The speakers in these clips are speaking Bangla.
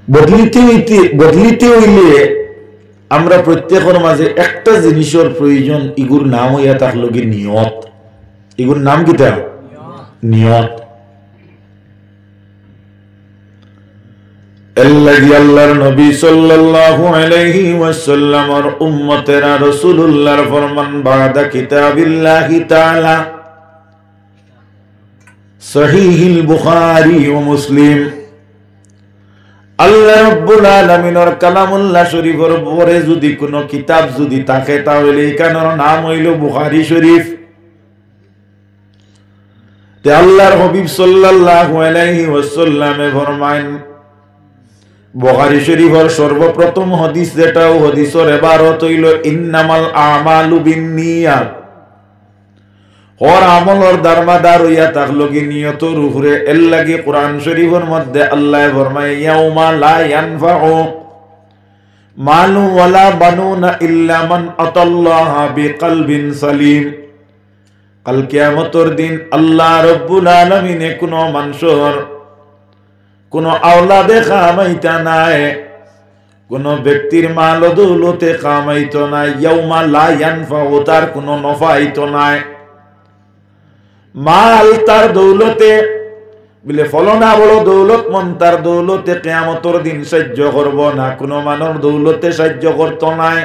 বদলিতে হইলে আমরা প্রত্যেকের মাঝে একটা জিনিসের প্রয়োজন, ইগুর নাম হইয়া থাকলো কি নিয়ত। ইগুর নাম কিতা? নিয়ত। আল্লাহর নবী সাল্লাল্লাহু আলাইহি ওয়াসাল্লামের উম্মতেরা রাসূলুল্লাহর ফরমান বাদা কিতাবিল্লাহি তাআলা সহিহুল বুখারী ও মুসলিম। আল্লাহ রাব্বুল আলামিনের কালামুল্লাহ শরীফের পরে যদি কোনো কিতাব যদি থাকে তাহলে এখানের নাম হইল বুখারী শরীফ। তে আল্লাহর হাবিব সাল্লাল্লাহু আলাইহি ওয়াসাল্লামে ফরমায়েন বুখারী শরীফের সর্বপ্রথম হাদিস যেটা ও হাদিসের ইবারত হইল ইন্নামাল আমালু বিন্নিয়াত। ওর আমলের দারমাদার হইয়া থাকলো কি নিয়তের উপরে। এর লাগি কোরআন শরীফের মধ্যে আল্লাহ ফরমায় ইয়াউমা লা ইয়ানফাউ মালু ওয়ালা বানুনা ইল্লা মান আতাল্লাহা বিকলবিন সালিম। কাল কিয়ামতের দিন আল্লাহ রাব্বুল আলামিনে কোন মানুষের কোন আওলাদে কামাইতা নাই, কোন ব্যক্তির মাল দৌলতে কামাইতো নাই। ইয়াউমা লা ইয়ানফাউ, তার কোন নফা হইতো নাই। মাল তার দৌলতে বলে ফলনা বড় দৌলত মন, তার দৌলতে কিয়ামতের দিন সাহায্য করব না। কোন মানুষ দৌলতে সাহায্য করতো নাই।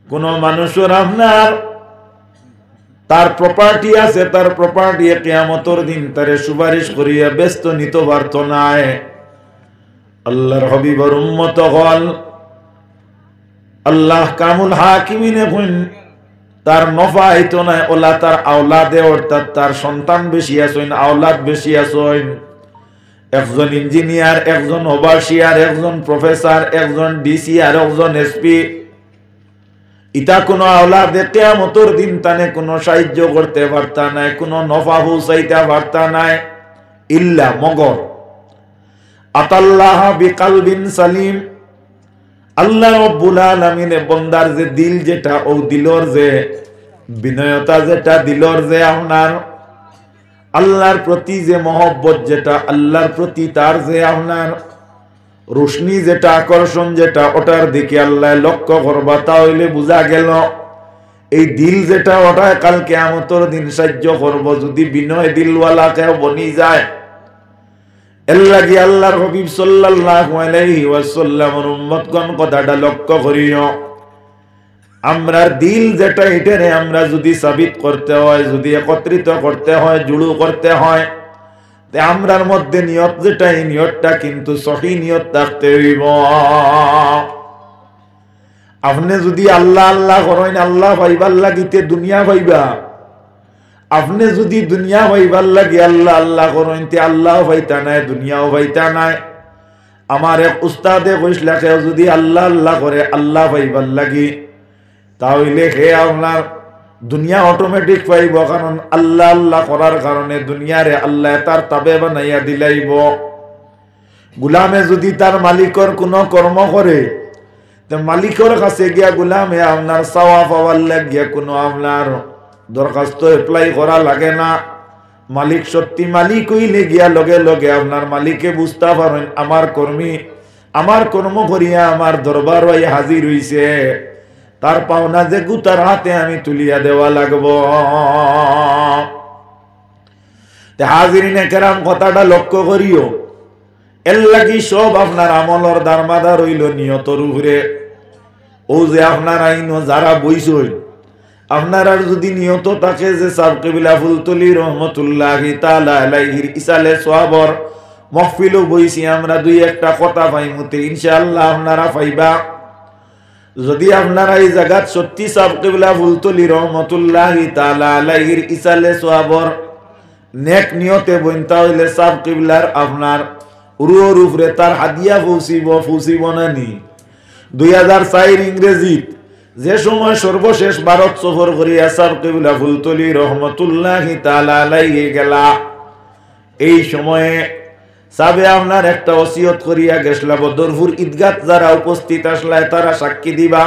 কোন মানুষের আপনার তার প্রপার্টি আছে, তার প্রপার্টি কিয়ামতের দিন তারে সুপারিশ করিয়া ব্যস্ত নিতে পারত নাই। আল্লাহর হাবিবের উম্মত হল আল্লাহ কামুল হাকিমিনে কইন তার নফা হইতো না। ওলা তার আওলাদে অর্থাৎ তার সন্তান বেশি আছেন, আওলাদ বেশি আছেন। একজন ইঞ্জিনিয়ার, একজন ওভারসিয়ার, একজন প্রফেসর, একজন ডিসি আর একজন এসপি। ইটা কোন আওলাদে কিয়ামতের দিন তানে কোন সাহায্য করতে পারতা নাই, কোন নফা পৌঁছাইতে পারতা নাই। ইল্লা মগর আতাল্লাহ বিকলবিন সালিম। আল্লাহ রাব্বুল আলামিনে বান্দার যে দিল যেটা, ও দিলর যে বিনয়তা যেটা, দিলর যে আপনার আল্লাহর প্রতি যে মহব্বত যেটা, আল্লাহর প্রতি তার যে আপনার রোশনি যেটা, আকর্ষণ যেটা, ওটার দিকে আল্লাহ লক্ষ্য করবা। তাহলে বুঝা গেল এই দিল যেটা ওটা কাল কিয়ামতের দিন সাহায্য করব যদি বিনয় দিলওয়ালা কেউ বনি যায়। এর লাগি আল্লাহর হাবিব সাল্লাল্লাহু আলাইহি ওয়াসাল্লামের উম্মতগণ কথাটা লক্ষ্য করিও। আমরার দিল যেটা এটারে আমরা যদি সাবিত করতে হয়, যদি একত্রিত করতে হয়, জুড়ু করতে হয়, তে আমরার মধ্যে নিয়ত যেটা, এই নিয়তটা কিন্তু সহি নিয়ত থাকতে হইব। আপনি যদি আল্লাহ আল্লাহ করেন, আল্লাহ পাইবার লাগিতে দুনিয়া পাইবা। আপনি যদি দুনিয়া পাইবার লাগে আল্লাহ আল্লাহ করেন, তে আল্লাহ পাইতা নাই, দুনিয়াও পাইতা নাই। আমার এক উস্তাদে কইসলা কেউ যদি আল্লাহ আল্লাহ করে আল্লাহ পাইবার লাগি, তাহলে হে আপনার দুনিয়া অটোমেটিক পাইব। কারণ আল্লাহ আল্লাহ করার কারণে দুনিয়ারে আল্লাহ তার তাবে বানাইয়া দিলাইব। গুলামে যদি তার মালিকর কোনো কর্ম করে, তো মালিকর কাছে গিয়া গুলামে আপনার চাওয়া পাওয়ার লাগিয়া কোনো আপনার দরখাস্ত এপ্লাই করা লাগে না। মালিক সত্যি মালিক হইলে গিয়া লগে লগে আপনার মালিকে বুঝতে পারেন আমার কর্মী আমার কর্ম করিয়া আমার দরবার হইয়া হাজির হইছে, তার পাওনা যে গুতার হাতে আমি তুলিয়া দেওয়া লাগবো। হাজিরিনে কেরাম কথাটা লক্ষ্য করিও। এর লাগি সব আপনার আমলর দারমাদার হইল নিয়তর উপরে। ও যে আপনার আইন যারা বইসই, আপনার আর যদি নিয়ত থাকে যে সাহেব কিবলা ফুলতলি রহমতুল্লাহি তাআলা আলাইহির ইসালে সওয়াবর মাহফিলও বইছি আমরা, দুই একটা কথা পাইমুতে ইনশাআল্লাহ আপনারা পাইবা। যদি আপনারা এই জায়গাত সত্যি সাহেব কিবলা ফুলতলি রহমতুল্লাহি তাআলা আলাইহির ইসালে সওয়াবর নেক নিয়তে বইনতা হইলে সাহেব কিবলার আপনার রুহর উপরে তার হাদিয়া পৌঁছিব না নি। 2004 ইংরেজিত যে সময় সর্বশেষ ভারত সফর করিয়া সাহেব কিবলা ফুলতলি রহমতুল্লাহি তাআলা আলাইহি গেলা, এই সময়ে সাবে আপনার একটা ওসিয়ত করিয়া গেছলা। বদরপুর ঈদগাত যারা উপস্থিত আসলা তারা সাক্ষী দিবা।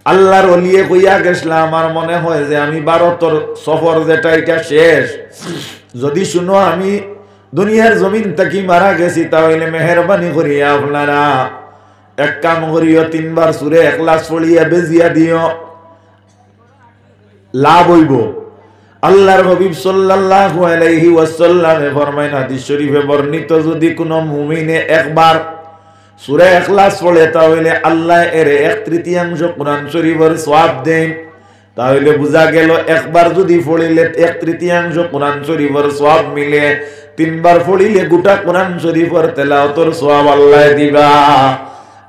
আল্লাহর ওলিয়ে কইয়া গেছলা, আমার মনে হয় যে আমি ভারতের সফর যেটা এটা শেষ, যদি শুনো আমি দুনিয়ার জমিন থাকি মারা গেছি, তাহলে মেহরবানি করিয়া আপনারা এক কাম করিও, 3 বার সূরা ইখলাস পড়িয়া বেজিয়া দিও, লাভ হইব। আল্লাহর হাবিব সাল্লাল্লাহু আলাইহি ওয়াসাল্লামে ফরমায়েন, হাদিস শরীফে বর্ণিত, যদি কোনো মুমিনে একবার সূরা ইখলাস পড়ে তাহলে আল্লাহ এর 1/3 কোরআন শরীফের সওয়াব দেন। তাহলে বোঝা গেল একবার যদি পড়িলে 1/3 কোরআন শরীফের সওয়াব মিলে, 3 বার পড়িলে গোটা কোরআন শরীফের তেলাওয়াতের সওয়াব আল্লাহ দিবা।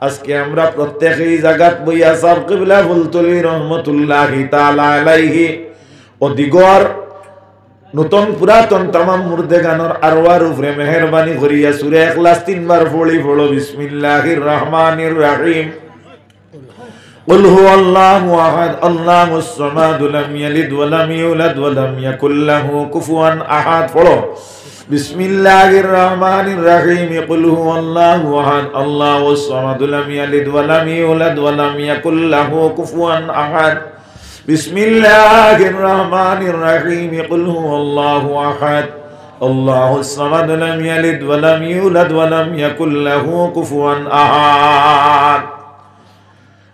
আজকে আমরা প্রত্যেকই জায়গাত বইয়া সাহেব কিবলা ফুলতলি রহমাতুল্লাহি তাআলা আলাইহি ও দিগর নতুন পুরাতন তামাম মুর্দেগানোর আরওয়ার উপরে মেহেরবানি করিয়া সূরা ইখলাস 3 বার পড়ো। বিসমিল্লাহির রহমানির রহিম। قل هو الله احد الله الصمد لم يلد ولم يولد ولم يكن له كفوا احد পড়ো। بسم الله الرحمن الرحيم قل هو الله احد الله الصمد لم يلد ولم يولد ولم يكن له كفوا احد بسم الله الرحمن الرحيم قل هو الله احد الله الصمد لم يلد ولم يولد ولم يكن له كفوا احد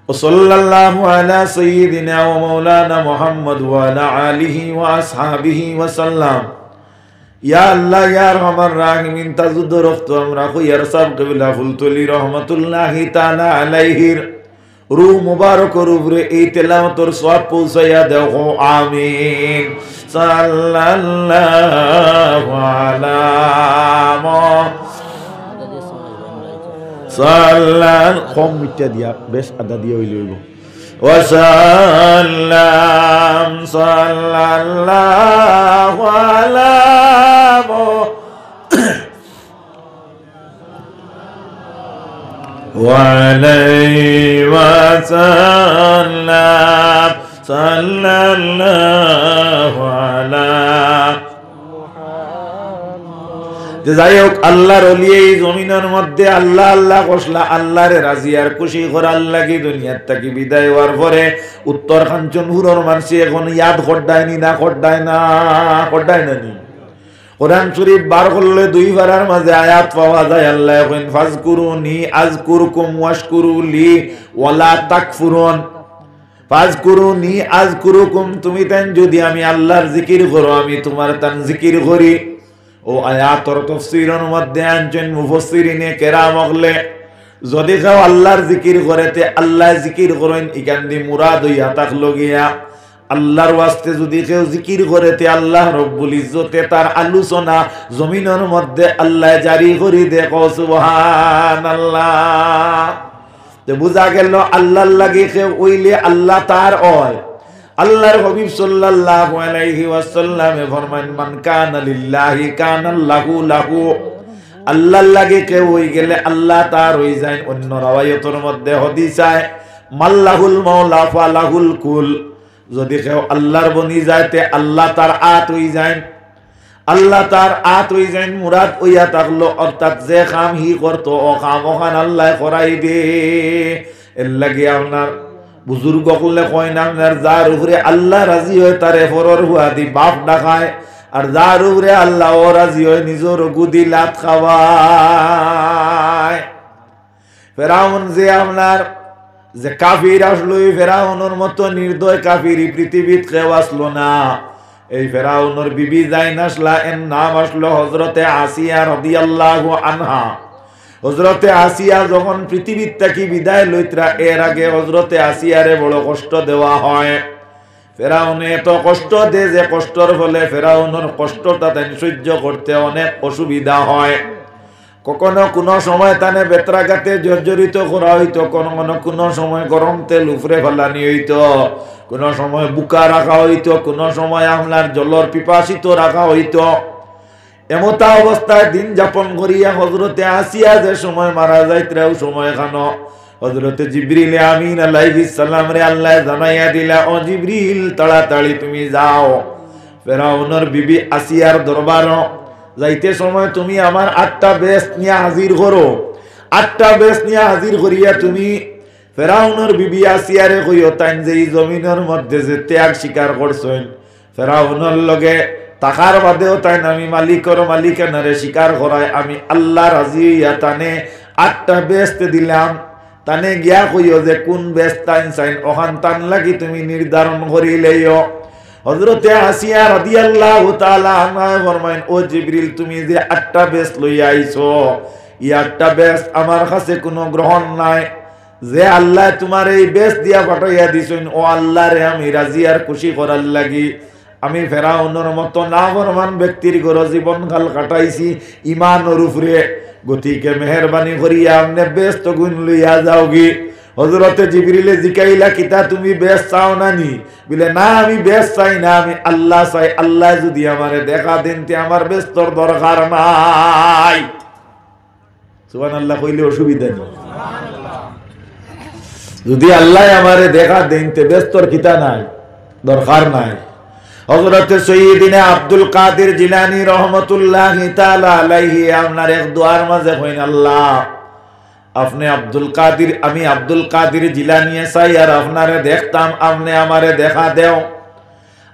وصلى الله على سيدنا ومولانا محمد وعلى آله وأصحابه وسلم يا الله يا أرحم الراحمين تزود رفت أمره يرسب قبل فلتلي رحمة الله تعالى عليه روح مبارك روبরে এই তেলাওয়াতের সওয়াব পৌঁছায়া দাও আমিন সাল্লাল্লাহু আলা সাল্লাল কম মিটা দিয়া বেশ আদা দিয়া হইল ওয়াসাল্লাম সাল্লাল্লাহু আলা وعليه وسلم صلى الله على যাই হোক, আল্লাহর ওলি এই জমিনের মধ্যে আল্লাহ আল্লাহ কসলা আল্লাহর রাজি আর খুশি করার লাগি দুনিয়ার থেকে বিদায় হওয়ার পরে উত্তর কাঞ্চনপুরের মানুষ এখন ইয়াদ খড্ডায়নি না খড্ডায় না নি কোরআন শরীফ বার করলে 2 পারার মাঝে আয়াত পাওয়া যায়। আল্লাহ কইন ফাজকুরুনি আযকুরকুম ওয়াশকুরুলি ওয়ালা তাকফুরুন। ফাজকুরুনি আযকুরকুম, তুমি তান যদি আমি আল্লাহর জিকির করো আমি তোমার তান জিকির করি। ও আয়াতর তাফসীরের মধ্যে আনছেন মুফাসসিরিনে কেরাম হলে যদি কেউ আল্লাহর জিকির করেতে আল্লাহ জিকির করেন, ইখান দি মুরাদ হইয়া থাকলো গিয়া আল্লাহর ওয়াস্তে যদি কেউ জিকির করেতে আল্লাহ রব্বুল ইজ্জতে তার আলোচনা জমিনের মধ্যে আল্লাহ জারি করে দেখো সুবহানাল্লাহ। তো বুঝা গেল আল্লাহর লাগে কেউ ওইলে আল্লাহ তার হয়। আল্লাহর হাবিব সাল্লাল্লাহু আলাইহি ওয়াসাল্লামে ফরমান মান কানা লিল্লাহি কানা লাহু লাহু, আল্লাহর লাগে কেউ হই গেলে আল্লাহ তার হই যায়। অন্য রাওয়ায়াতের মধ্যে হাদিস আয় মাল্লাহুল মাওলা ফালাহুল কুল, যদি কেউ আল্লাহর বনি যাইতে আল্লাহ তার আত হই যায়, আল্লাহ তার আত হই যায় মুরাদ হইয়া থাকলো, অর্থাৎ যে কাম হি করতো ও কাম ওখান আল্লাহ করাই দে। এর লাগে আপনার বুজুর্গ করলে কয় না আপনার যার উপরে আল্লাহ রাজি হয় তারে ফরর হুয়া দি বাপ ডাকায়, আর যার উপরে আল্লাহ ও রাজি হয় নিজের গুদি লাত খাওয়ায়। ফেরাউন যে আপনার যে কাফির আসলো, এই ফেরাউনের মতো নির্দয় কাফির পৃথিবীত কেউ আসলো না। এই ফেরাউনের বিবি জাইনাসলা এর নাম আসলো হযরতে আসিয়া রাদিয়াল্লাহু আনহা। হযরতে আসিয়া যখন পৃথিবীর থেকে বিদায় লইত্রা, এর আগে হযরতে আসিয়ারে বড় কষ্ট দেওয়া হয়। ফেরাউনে এত কষ্ট দেয় যে কষ্টর ফলে ফেরাউনের কষ্টটা তাই সহ্য করতে অনেক অসুবিধা হয়। কখনো কোনো সময় তানে বেত্রাঘাতে জর্জরিত করা হইতো, কোনো সময় গরম তেল উপরে ফেলানি হইতো, কোনো সময় বুকা রাখা হইতো, কোনো সময় আপনার জলর পিপাসিত রাখা হইতো। এমতা অবস্থায় দিন যাপন করিয়া হযরতে আসিয়া যে সময় মারা যাইতে ওই সময় খানো হযরতে জিবরিল আমিন আলাইহিস সালাম রে আল্লাহ জানাইয়া দিলা, ও জিবরিল তাড়াতাড়ি তুমি যাও ফেরাউনের বিবি আসিয়ার দরবার যাইতে সময় তুমি আমার 8টা বেশ নিয়ে হাজির করো। 8টা বেশ নিয়ে হাজির করিয়া তুমি ফেরাউনের বিবি আসিয়ারে কইও তাইন যে এই জমিনের মধ্যে যে ত্যাগ স্বীকার করছেন, ফেরাউনের লগে টাকার বাদেও তাই আমি মালিকর মালিকানারে স্বীকার করায় আমি আল্লাহ রাজি হইয়া তানে 8টা বেহেশত দিলাম। তানে গিয়া কইও যে কোন বেহেশত তাইন চাইন ওখান তান লাগি তুমি নির্ধারণ করিলেও। হযরতে আসিয়া রাদিয়াল্লাহু তাআলা আনহা ফরমাইন, ও জিবরিল তুমি যে 8টা বেহেশত লইয়া আইছো, এই 8টা বেহেশত আমার কাছে কোনো গ্রহণ নাই। যে আল্লাহ তোমার এই বেহেশত দিয়া পাঠাইয়া দিছেন ও আল্লাহরে আমি রাজি আর খুশি করার লাগি আমি ফেরাউনের মতো নাফরমান ব্যক্তির ঘর জীবনকাল কাটাইছি ঈমানের উপরে। গতিকে মেহেরবানি করিয়া আপনি বেহেশত গুণ লইয়া যাও গি। হযরতে জিবরিলে জিকাইলা, কিতা তুমি বেহেশত চাও না নি? বলে না, আমি বেহেশত চাই না, আমি আল্লাহ চাই। আল্লাহ যদি আমারে দেখা দেন তে আমার বেহেশতর দরকার নাই। সুবহানাল্লাহ কইলে অসুবিধা নেই। যদি আল্লাহ আমারে দেখা দেন তে বেহেশতর কিতা নাই, দরকার নাই। হযরতে সৈয়দিনা আব্দুল কাদের জিলানী রহমাতুল্লাহি তাআলা আলাইহি আপনার এক দোয়ার মাঝে কইন, আল্লাহ আপনি আব্দুল কাদের, আমি আব্দুল কাদের জিলানী চাই আর আপনারে দেখতাম, আপনি আমারে দেখা দেও।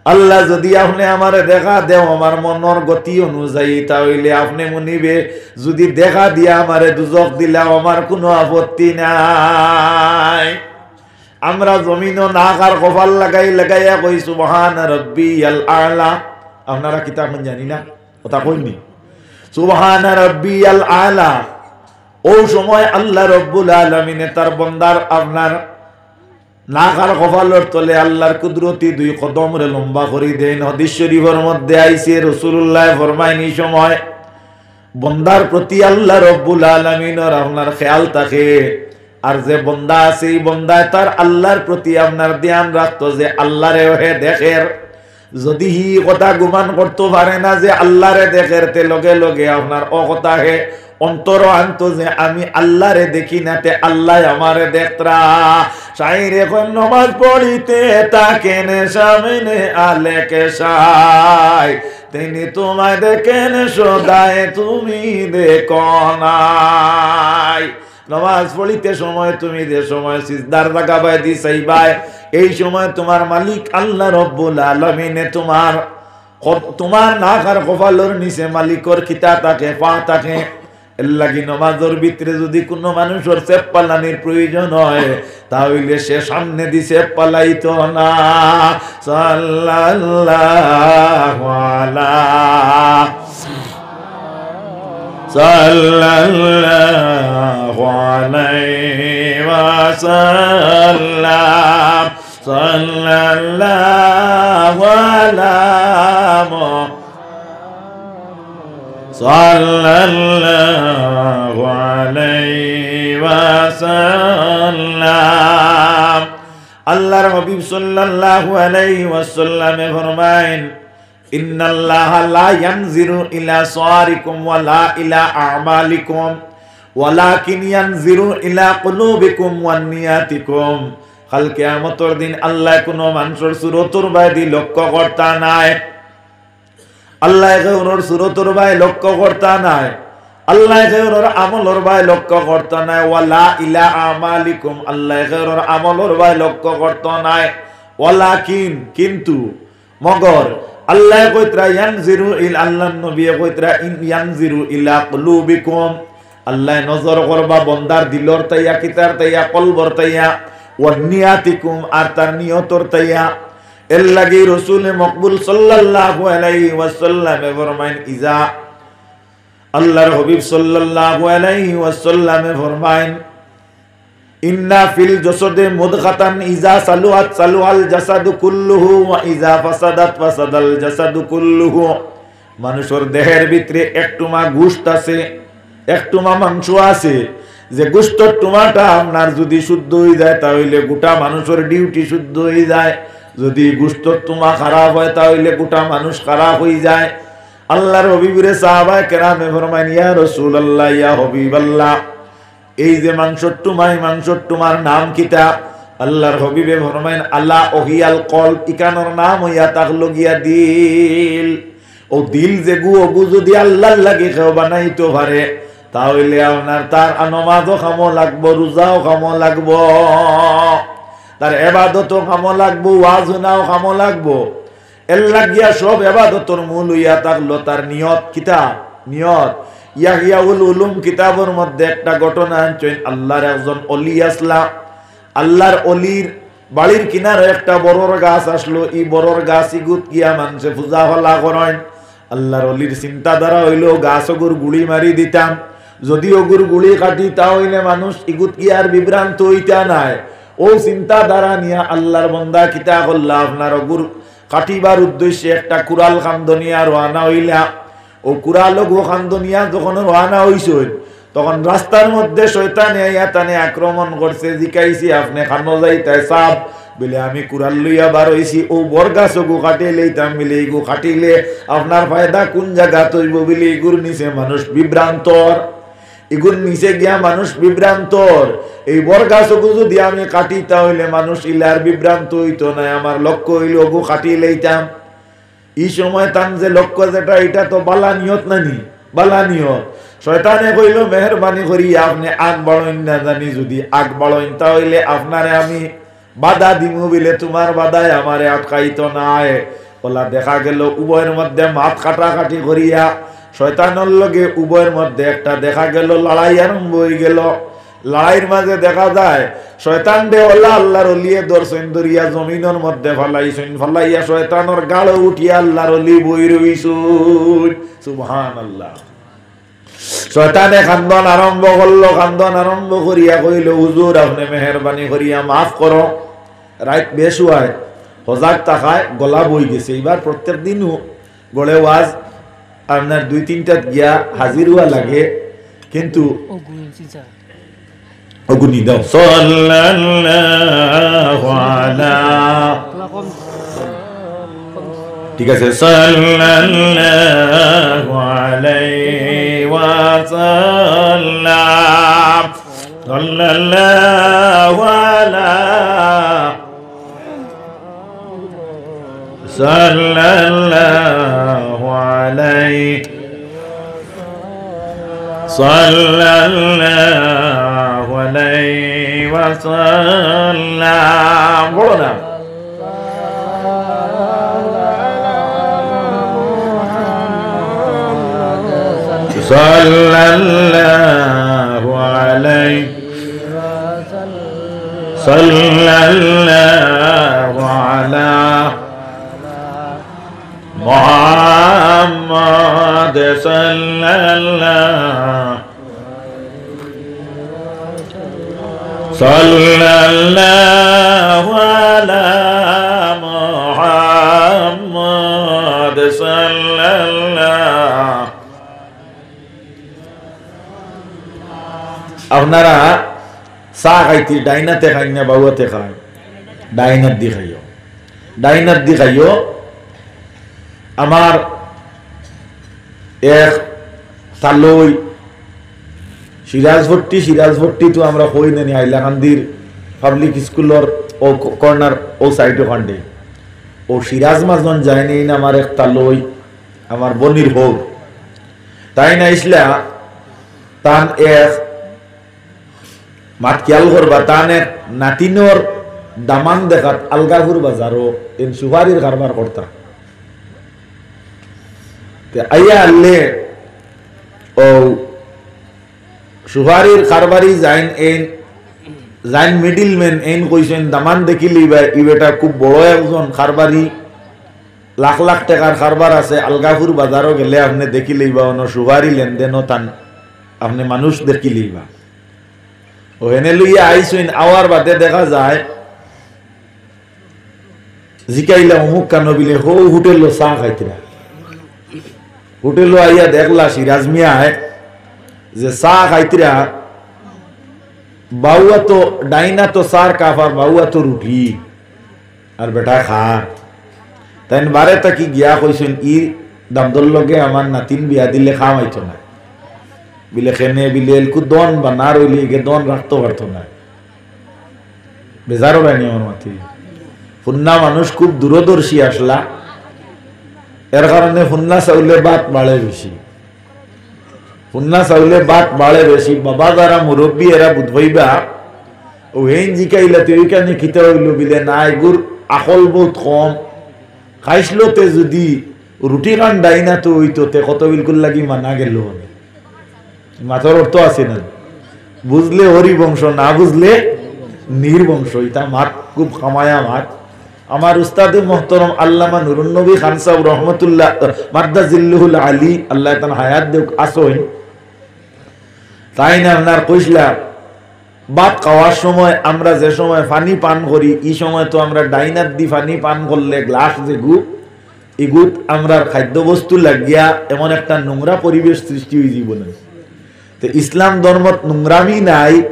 আল্লাহ যদি আপনি আমারে দেখা দেও আমার মনের গতি অনুযায়ী, তাহলে আপনি মনিবে যদি দেখা দিয়া আমারে দুজক দিলাও আমার কোনো আপত্তি নাই। আমরা জমিনও নাক আর কপাল লাগাইয়া কই সুবহান রাব্বিয়াল আলা। আপনারা কিতাব জানি না কথা কইনি সুবহান রাব্বিয়াল আলা। ও সময় আল্লাহ রব্বুল আলামিনে তার বান্দার আপনার নাক আর কপালের তলে আল্লাহর কুদরতি 2 কদম রে লম্বা করে দেন। হাদিস শরীফের মধ্যে আইছে রাসূলুল্লাহ ফরমায়েন, এই সময় বান্দার প্রতি আল্লাহ রব্বুল আলামিনের আপনার খেয়াল থাকে। আর যে বন্দা আছে এই বন্দায় তার আল্লাহর প্রতি আপনার ধ্যান রাখতো যে আল্লাহরে হে দেখের। যদি হি কথা গুমান করতে পারে না যে আল্লাহরে দেখের, তে লগে লগে আপনার ও কথা হে অন্তর আনত যে আমি আল্লাহরে দেখি না, তে আল্লাহ আমারে দেখতরা। শাইরে কোন নামাজ পড়িতে তাকেন সামনে আলেকে সাই, তিনি তোমায় দেখেন সদায় তুমি দেখো নাই। নামাজ পড়িতে সময় তুমি যে সময় সিজদার লাগাবাই দিছাইবাই, এই সময় তোমার মালিক আল্লাহ রব্বুল আলামিনে তোমার নাক আর কপালের নিচে মালিকর খিতা থাকে, পা থাকে। এর লাগি নামাজের ভিতরে যদি কোনো মানুষের চেপ পালানির প্রয়োজন হয় তাহলে সে সামনে দিছে পালাইতো না। সাল্লাল্লাহু আলাইহি ওয়াসাল্লাম। সাল্লাল্লাহু আলাইহি ওয়াসাল্লাম। আল্লাহর হাবিব সাল্লাল্লাহু আলাইহি ওয়াসাল্লামে ফরমায়েন, ইন্নাল্লাহা লা ইয়ানজিরু ইলা সাওয়ারিকুম ওয়া লা ইলা আমালিকুম ওয়ালাকিন ইয়ানজিরু ইলা কুলুবিকুম ওয়ান নিয়াতিকুম। কাল কিয়ামতের দিন আল্লাহ কোনো মানুষের সুরতর বাইদি লক্ষ্য করতা নাই। আল্লাহ কেউর সুরতর বাই লক্ষ্য করতা নাই। আল্লাহ কেউর আমলর বাই লক্ষ্য করতা নাই। ওয়ালা ইলা আমালিকুম, আল্লাহ কেউর আমলর বাই লক্ষ্য করতা নাই। ওয়ালাকিন, কিন্তু, মগর আল্লাহ কইতরা ইয়ানজিরু ইল, আল্লাহ নবী কইতরা ইয়ানজিরু ইলা কুলুবিকুম, আল্লাহ নজর করবা বন্দার দিলর তাইয়া, কিতার তাইয়া, কলবর তাইয়া, ওয়ান নিয়াতিকুম, আর তার নিয়তর তাইয়া। এর লাগি রাসূল মকবুল সাল্লাল্লাহু আলাইহি ওয়াসাল্লাম ফরমায়েন, ইজা, আল্লাহর হাবিব সাল্লাল্লাহু আলাইহি ওয়াসাল্লাম ফরমায়েন, ইন্না ফিল জাসাদে মুদগাতান ইজা সালুহাত সালুহাল জাসাদু কুল্লুহু ওয়া ইজা ফাসাদাত ফাসাদাল জাসাদু কুল্লুহু। মানুষের দেহের ভিতরে একটুমা গোশত আছে, একটুমা মাংস আছে। যে গোশতর টুমাটা আপনার যদি শুদ্ধ হয়ে যায় তাহলে গোটা মানুষের ডিউটি শুদ্ধ হয়ে যায়। যদি গোশতর টুমা খারাপ হয় তাহলে গোটা মানুষ খারাপ হয়ে যায়। আল্লাহর হাবিবরে সাহাবায়ে কেরামে ফরমায়েন, ইয়া রাসূলুল্লাহ, ইয়া হাবিবাল্লাহ, এই যে মাংসর টুমা, এই মাংসর টুমার নাম কিতা? আল্লাহর হাবিবে ফরমায়েন, আল্লাহ ওহিয়াল কলব, ইকানোর নাম হইয়া তাকলগিয়া দিল। ও দিল যে গু যদি আল্লাহর লাগি কেউ বানাইতে পারে তাহলে আপনার তার নামাজও কামো লাগবো, রোজাও কামো লাগবো, তার ইবাদতও কামো লাগবো, ওয়াজ শোনাও কামো লাগবো। এর লাগিয়া সব ইবাদতর মূল হইয়া থাকলো তার নিয়ত। কিতাব নিয়ত ইয়াহিয়াউল উলুম কিতাবের মধ্যে একটা ঘটনা আনছেন। আল্লাহর একজন ওলি আসলা, আল্লাহর ওলির বাড়ির কিনারে একটা বড়র গাছ আসলো। এই বড়র গাছ ইগুত গিয়া মানুষে পূজা হলা করেন। আল্লাহর ওলির চিন্তাধারা হইল গাছ অগুর গুড়ি মারি দিতাম, যদি অগুর গুড়ি কাটি তাহলে মানুষ ইগুত গিয়া আর বিভ্রান্ত হইতা নাই। ও চিন্তাধারা নিয়া আল্লাহর বন্দা কিতা করলা, আপনার অগুর কাটিবার উদ্দেশ্যে একটা কুড়াল খান্দনিয়া রওনা হইলা। ও কুড়াল গো খান্দনিয়া যখন রওনা হইছে, তখন রাস্তার মধ্যে শয়তানে আইয়া তানে আক্রমণ করছে। জিকাইছি আপনি খানো যাইতে সাপ বলে, আমি কুড়াল লইয়া বার হইছি। ও বরগাছ গো কাটে লইতাম বলে, এগু কাটিলে আপনার ফায়দা কোন জায়গা তৈব বলে এগুর নিচে মানুষ বিভ্রান্তর। এগুর নিচে গিয়া মানুষ বিভ্রান্তর। এই বরগাছ গো যদি আমি কাটি তাহলে মানুষ ইলার বিভ্রান্ত হইতো না। আমার লক্ষ্য হইল গো কাটি লইতাম। এই সময় তান যে লক্ষ্য যেটা, এটা তো বালা নিয়ত নানি, বালা নিয়ত। শয়তানে কইল মেহরবানি করি আপনি আগ বাড়ইন না জানি, যদি আগ বাড়ইন তাহলে আপনারে আমি বাধা দিমু বলে তোমার বাধায় আমারে আটকাইতো নাই। ওলা দেখা গেল উভয়ের মধ্যে মাথ কাটাকাটি করিয়া শয়তানের লগে উভয়ের মধ্যে একটা দেখা গেল লড়াই আরম্ভ হয়ে গেল। লড়াইয়ের মাঝে দেখা যায় শয়তান দে ওলা আল্লাহর ওলিয়ে দর্শন দরিয়া জমিনের মধ্যে ফলাইছেন। ফলাইয়া শয়তানের গাড়ো উঠিয়া আল্লাহর ওলি বই রইছুন। সুবহানাল্লাহ। শয়তানে খান্দন আরম্ভ করলো। খান্দন আরম্ভ করিয়া কইল, হুজুর আপনি মেহরবানি করিয়া মাফ করো। রাত বেশ হয়, হজাক তাকায় গলা বই গেছে। এবার প্রত্যেক দিনও গড়ে ওয়াজ আপনার 2-3টা গিয়া হাজির হওয়া লাগে, কিন্তু অগুনি দাও সাল্লাল্লাহু আলা, ঠিক আছে, সাল্লাল্লাহু আলাইহি ওয়া সাল্লাম, সাল্লাল্লাহু আলা, সাল্লাল্লাহু আলাইহি, সাল্লাল্লাহু আলাইহি ওয়া সাল্লাম। বলো না সাল্লাল্লাহু আলাইহি, সাল্লাল্লাহু আলা মুহাম্মাদ, সাল্লাল্লাহু আলা মুহাম্মাদ, সাল্লাল্লাহু। আপনারা চা খাইতে ডাইনাতে খাই না বাবুতে খাই? ডাইনাত দি খাইও, ডাইনাত দি খাইও। আমার এক তালই সিরাজভট্টি তো আমরা কই নানি হাইলাকান্দির পাবলিক স্কুলের ও কর্নার ও সাইড ওখানে ও সিরাজ মাজন যায়নি না। আমার এক তালই আমার বনির হোক তাই না ইসলা তান এক মাত খেয়াল করবা, তান এক নাতিনর দামান দেখাত আলগাপুর বাজারও এন সুপারির কারবার করতা। আইয়া আনলে ও সুপারির কারবারি যাইন এন যাইন মিডিলম্যান এন কইছেন দামান দেখিলি ই বেটা খুব বড় একজন কারবারি, লাখ লাখ টাকার কারবার আছে। আলগাপুর বাজারও গেলে আপনি দেখি লইবা অন্য সুপারি লেনদেনও তান আপনি মানুষ দেখি লইবা। ও এনে লইয়া আইসইন, আওয়ার বাদে দেখা যায় জিকাইলা অমুক কানো বিলে হো হোটেল চা খাইতরা। হোটেল আইয়া দেখলা সিরাজ মিয়া যে চা খাইতরা, বাউয়া তো ডাইনা তো সার কাফার, বাউয়া তো রুটি আর বেটা খা। তাই বারে তাকি গিয়া কইছেন ই দামদর লগে আমার নাতিন বিয়া দিলে খাওয়াইতো না বিলে খেনে বিলে এলকু দন বা না রইলে গে দন রাখতে পারতো না। বেজারও রায়নি আমার মাতি ফুন্না মানুষ খুব দূরদর্শী আসলা, এর কারণে ফুন্না চাউলে বাত বাড়ে বেশি, ফুন্না চাউলে বাত বাড়ে বেশি। বাবা যারা মুরব্বী এরা বুধবইবা ও হেন জিকাইলা তুই কেন খিতে হইল বিলে না, এগুর আকল বহুত কম, খাইসলোতে যদি রুটি খান ডাইনা তো হইতো তে কত বিলকুল লাগি মানা গেল মাথার অর্থ আছে না বুঝলে হরিবংশ না বুঝলে নির্বংশ এটা মাত খুব খামায়া মাত আমার উস্তাদে মোহতরম আল্লামা নুরুন নবী খান সাহেব রহমতুল্লাহ মাদ্দাজিল্লুহুল আলী আল্লাহ তাআলা হায়াত দেখ আসোই তাই না আপনার কইসলা ভাত খাওয়ার সময় আমরা যে সময় পানি পান করি এই সময় তো আমরা ডাইনার দি পানি পান করলে গ্লাস যে গুপ এগুত আমরা খাদ্যবস্তু লাগিয়া এমন একটা নোংরা পরিবেশ সৃষ্টি হয়ে জীবনে তো ইসলাম ধর্মত নোংরামি নাই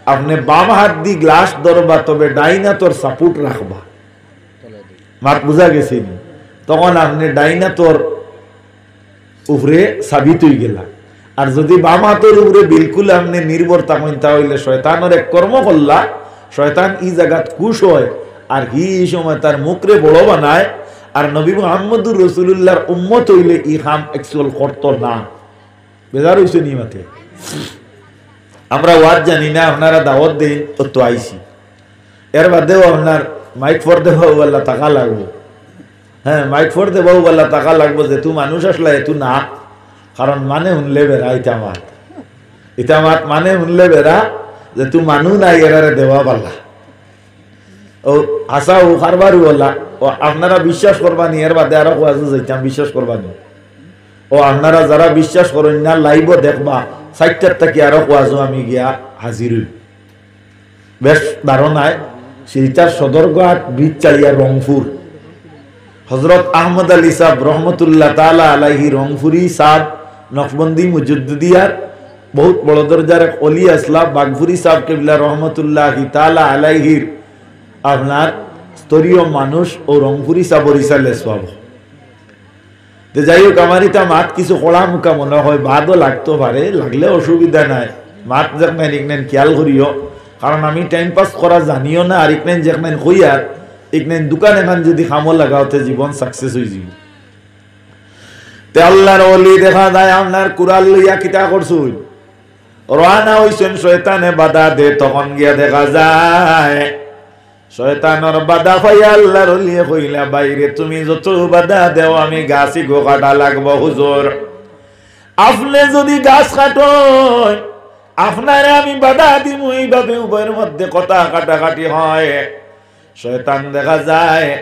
আপনি বাম হাত দি গ্লাস ধরবা তবে ডাইনা তোর সাপোর্ট রাখবা মাত বুঝা গেছে তখন আপনি ডাইনা তোর উপরে সাবিত হয়ে গেলা আর যদি বাম হাতের উপরে বিলকুল আপনি নির্ভর থাকেন তাহলে শয়তানের এক কর্ম করলা শয়তান এই জায়গাত খুশ হয় আর এই সময় তার মুখরে বড় বানায় আর নবী মুহাম্মদুর রাসূলুল্লাহর উম্মত হইলে এই কাম অ্যাকচুয়াল করতো না বেজার হইছে নি মাতে আমরা ওয়াজ জানি না আপনারা দাওয়াত দেন তো আইছি এর বাদেও আপনার মাইক ফর দেব আল্লাহ টাকা লাগবে হ্যাঁ মাইক ফর দেব আল্লাহ টাকা লাগবে যে তুই মানুষ আসলে এত না কারণ মানে শুনলে বেড়া এটা মাত মানে শুনলে বেড়া যে তুই মানুষ নাই এরারে দেওয়া পারলা ও আসা ও কারবারই বললা ও আপনারা বিশ্বাস করবানি এর বাদে আরো কোয়াজু যাইতাম বিশ্বাস করবানি ও আপনারা যারা বিশ্বাস করেন না লাইভ দেখবা সাইটটার থেকে আরো কোয়াজু আমি গিয়া হাজির হই বেশ ধারণায় শিলচার সদরঘাট ব্রিজ চালিয়া রংপুর হযরত আহমদ আলী সাহেব রহমতুল্লাহ তাআলা আলাইহি রংপুরি সাহেব নকশবন্দি মুজদ্দিদিয়ার বহুত বড় দরজার এক ওলি আসলাম বাগফুরি সাহেব কিবলা রহমতুল্লাহি তাআলা আলাইহির আপনার স্তরীয় মানুষ ও রংপুরি সাহেবের ইসালে সওয়াব তো যাই হোক আমার এটা মাত কিছু কড়া মুখা মনে হয় বাদও লাগতে পারে লাগলে অসুবিধা নাই মাত যেখানে ইকনেন খেয়াল করিও কারণ আমি টাইম পাস করা জানিও না আর ইকনেন যেখানে হইয়ার ইকনেন দোকান এখান যদি খামো লাগাওতে জীবন সাকসেস হয়ে যাব তে আল্লাহর ওলি দেখা যায় আপনার কুরআন লইয়া কিতা করছুন রানা হইছেন শয়তানে বাধা দে তখন গিয়া দেখা যায় শয়তানের বাধা পাইয়া আল্লাহর ওলি কইলা বাইরে তুমি যত বাধা দেও আমি গাছই গো কাটা লাগবো হুজুর আপনি যদি গাছ কাটো আপনারে আমি বাধা দিম এইভাবে উভয়ের মধ্যে কথা কাটাকাটি হয় শয়তান দেখা যায়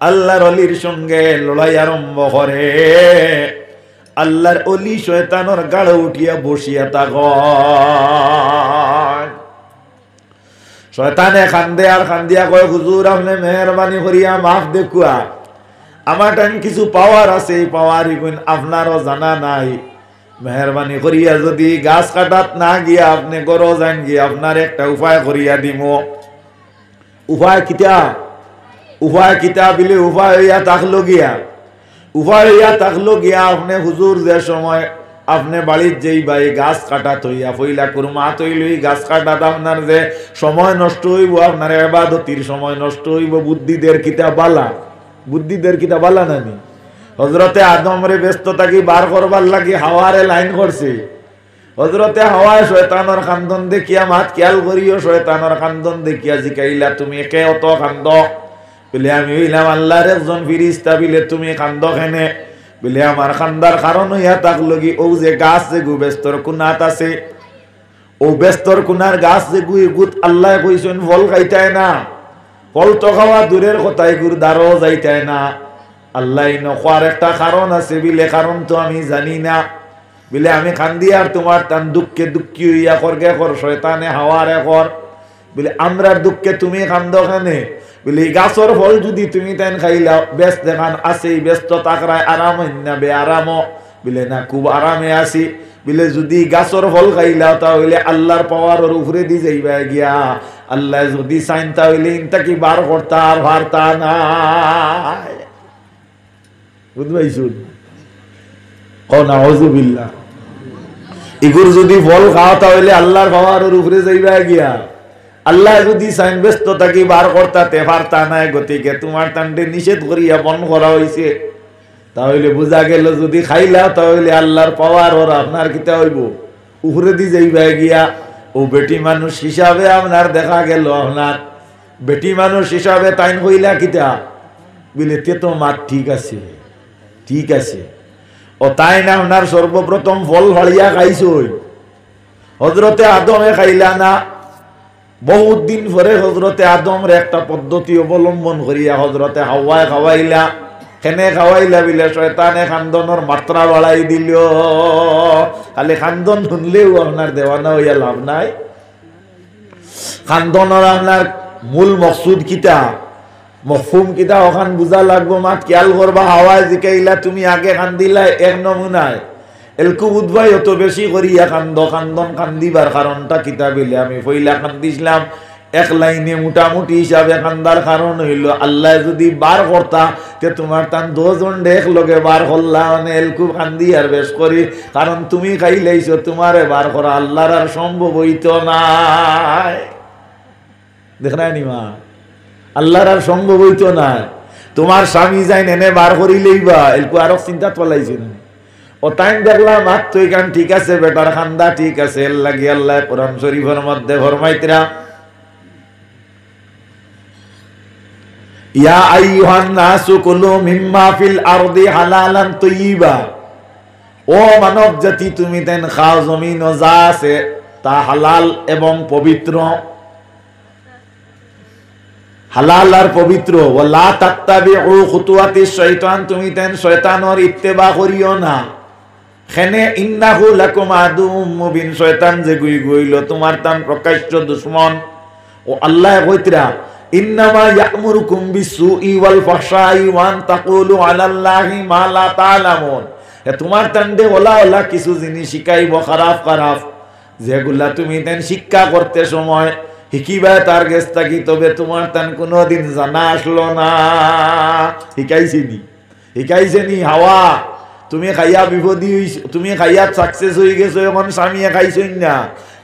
আল্লাহর ওলির সঙ্গে লড়াই আরম্ভ করে আল্লাহর ওলি শয়তানের গাড়ে উঠিয়া বসিয়া থাক শয়তানে কান্দে আর কান্দিয়া কয় হুজুর আপনি মেহরবানি করিয়া মাফ দেখুয়া আমার টাইম কিছু পাওয়ার আছে এই পাওয়ার আপনারও জানা নাই মেহরবানি করিয়া যদি গাছ কাটাত না গিয়া আপনি গরো যান গিয়া আপনার একটা উপায় করিয়া দিম উপায় কিতা বিলে উপায় হইয়া থাকলো গিয়া আপনি হুজুর যে সময় আপনি বাড়ির যেই ভাই গাছ কাটা থইয়া ফইলা কুরমা তৈলই গাছ কাটাত আপনার যে সময় নষ্ট হইব আপনার ইবাদতির সময় নষ্ট হইব বুদ্ধিদের কিতা বালা নানি হযরতে আদমরে ব্যস্ত থাকি বার করবার লাগি হাওয়ারে লাইন করছে হযরতে হাওয়ায় শয়তানের কান্দন দেখিয়া মাত খেয়াল করিও শয়তানের কান্দন দেখিয়া জিকাইলা তুমি একে অত কান্দ বলে আমি হইলাম আল্লাহর একজন ফিরিস্তা বিলে তুমি কান্দ কেনে বলে আমার কান্দার কারণ হইয়া থাকলো কি ও যে গাছ যে গু ব্যস্তর কুনাত আছে ও ব্যস্তর কুনার গাছ যে গু গুত আল্লাহ কইছেন ফল খাইতায় না ফল তো খাওয়া দূরের কথাই গুর দ্বারও যাইতায় না আল্লাহ নখার একটা কারণ আছে বিলে কারণ তো আমি জানি না বিলে আমি কান্দি আর তোমার তান দুঃখে দুঃখী হইয়া করগে কর শয়তানে হাওয়ারে কর বলে আমরার দুঃখে তুমি কান্দ খানে বলে গাছর ফল যদি তুমি তাই খাইলা ব্যস্ত দেখান আছে ব্যস্ত তাকরায় আরাম না বে আরাম বলে না খুব আরামে আছি বলে যদি গাছর ফল খাইলা তাহলে আল্লাহর পাওয়ারের উপরে দি যাইবা গিয়া আল্লাহ যদি চাইন তাহলে ইনটা কি বার করতা আর ভারতা না বুঝবাইছুন ও নাউযুবিল্লাহ ইগুর যদি ফল খাও তাহলে আল্লাহর পাওয়ারের উপরে যাইবা গিয়া আল্লাহ যদি চাইন ব্যস্ত থাকি বার করতে পারতা নাই গতিকে তোমার তান্ডে নিষেধ করিয়া বন করা হয়েছে তাহলে বোঝা গেল যদি খাইলা তাহলে আল্লাহর পাওয়ার ওর আপনার কিতা হইব উপরে দি যাইবা গিয়া ও বেটি মানুষ হিসাবে আপনার দেখা গেল আপনার বেটি মানুষ হিসাবে তাইন হইলা কিতা বলে তে তো মাত ঠিক আছে, ঠিক আছে। ও তাই না আপনার সর্বপ্রথম ফল হড়িয়া খাইছই, হজরতে আদমে খাইলা না। বহুত দিন পরে হজরতে আদমের একটা পদ্ধতি অবলম্বন করিয়া হজরতে হাওয়ায় খাওয়াইলা। কেনে খাওয়াইলা বিলে শয়তানে খান্দনের মাত্রা বাড়াই দিল। খালি খান্দন শুনলেও আপনার দেওয়ানা হইয়া লাভ নাই। খান্দনের আপনার মূল মকসুদ কিতা, মফহুম কিতা ওখান বুঝা লাগবো। মাত খেয়াল করবা, হাওয়ায় জিকাইলা তুমি আগে খান্দিলা এক নমুনায়, এলকু বুধবাই অত বেশি করিয়া খান্দন খান্দিবার কারণটা কিতা বিলে আমি পইলা খান্দিছিলাম এক লাইনে মোটামুটি হিসাবে খান্দার কারণ হইল আল্লাহ যদি বার করতা তে তোমার তান 10 জন এক লগে বার করলা, মানে এলকু খান্দি আর বেশ করি, কারণ তুমি খাইলেইছো, তোমারে বার করা আল্লাহর আর সম্ভব হইত নাই। দেখ নাই নি মা, আল্লাহর আর সম্ভব হইত না। তোমার স্বামী যাই এনে বার করিলেই বা এলকু আরো চিন্তা চলাইছে না। ও তাই দেখলাম আর তুই গান ঠিক আছে, বেটার খান্দা ঠিক আছে। এর লাগি আল্লাহ কোরআন শরীফের মধ্যে ফরমাইতরা, ইয়া আইয়ুহান নাসু কুলু মিম্মা ফিল আরদি হালালান তাইয়্যিবা। ও মানব জাতি তুমি তেন খাও জমিন ও যা আছে তা হালাল এবং পবিত্র, হালাল আর পবিত্র। ওয়ালা তাত্তাবিউ খুতুওয়াতিশ শয়তান, তুমি তেন শয়তানের ইত্তেবা করিও না। খেনে ইন্নাহু লাকুম আদুউম মুবিন, শয়তান যে গইল তোমার তান প্রকাশ্য দুশমন। ও আল্লাহ কইতরা ইন্নামা ইয়ামুরুকুম বিসসুই ওয়াল ফাহশাই ওয়া আন তাকুলু আলাল্লাহি মা লা তা'লামুন। তোমার তান্ডে ওলা ওলা কিছু জিনিস শিখাইব খারাপ খারাপ, যেগুলা তুমি তেন শিক্ষা করতে সময় শিকিবা তার গেছ থাকি, তবে তোমার তান কোনোদিন জানা আসলো না। শিখাইছে নি হাওয়া, তুমি খাইয়া বিপদী হইছ, তুমি খাইয়া সাকসেস হয়ে গেছো, এখন স্বামীয়ে খাইছই না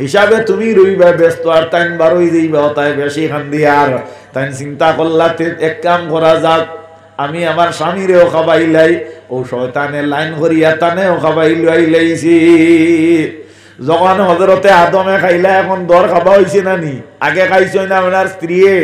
হিসাবে তুমি রইবা ব্যস্ত, আর তাইন বার হয়ে যাইবা। তাই বেশি খান্দি আর তাইন চিন্তা করলাতে এক কাম করা যাক, আমি আমার স্বামীরেও খাবাইলাই, ও শয়তানের লাইন করিয়া তানেও খাবাইলাই লাইছি। যখন হজরতে আদমে খাইলা, এখন দর খাবা হয়েছে না নি? আগে খাইছেন না আপনার স্ত্রীয়ে,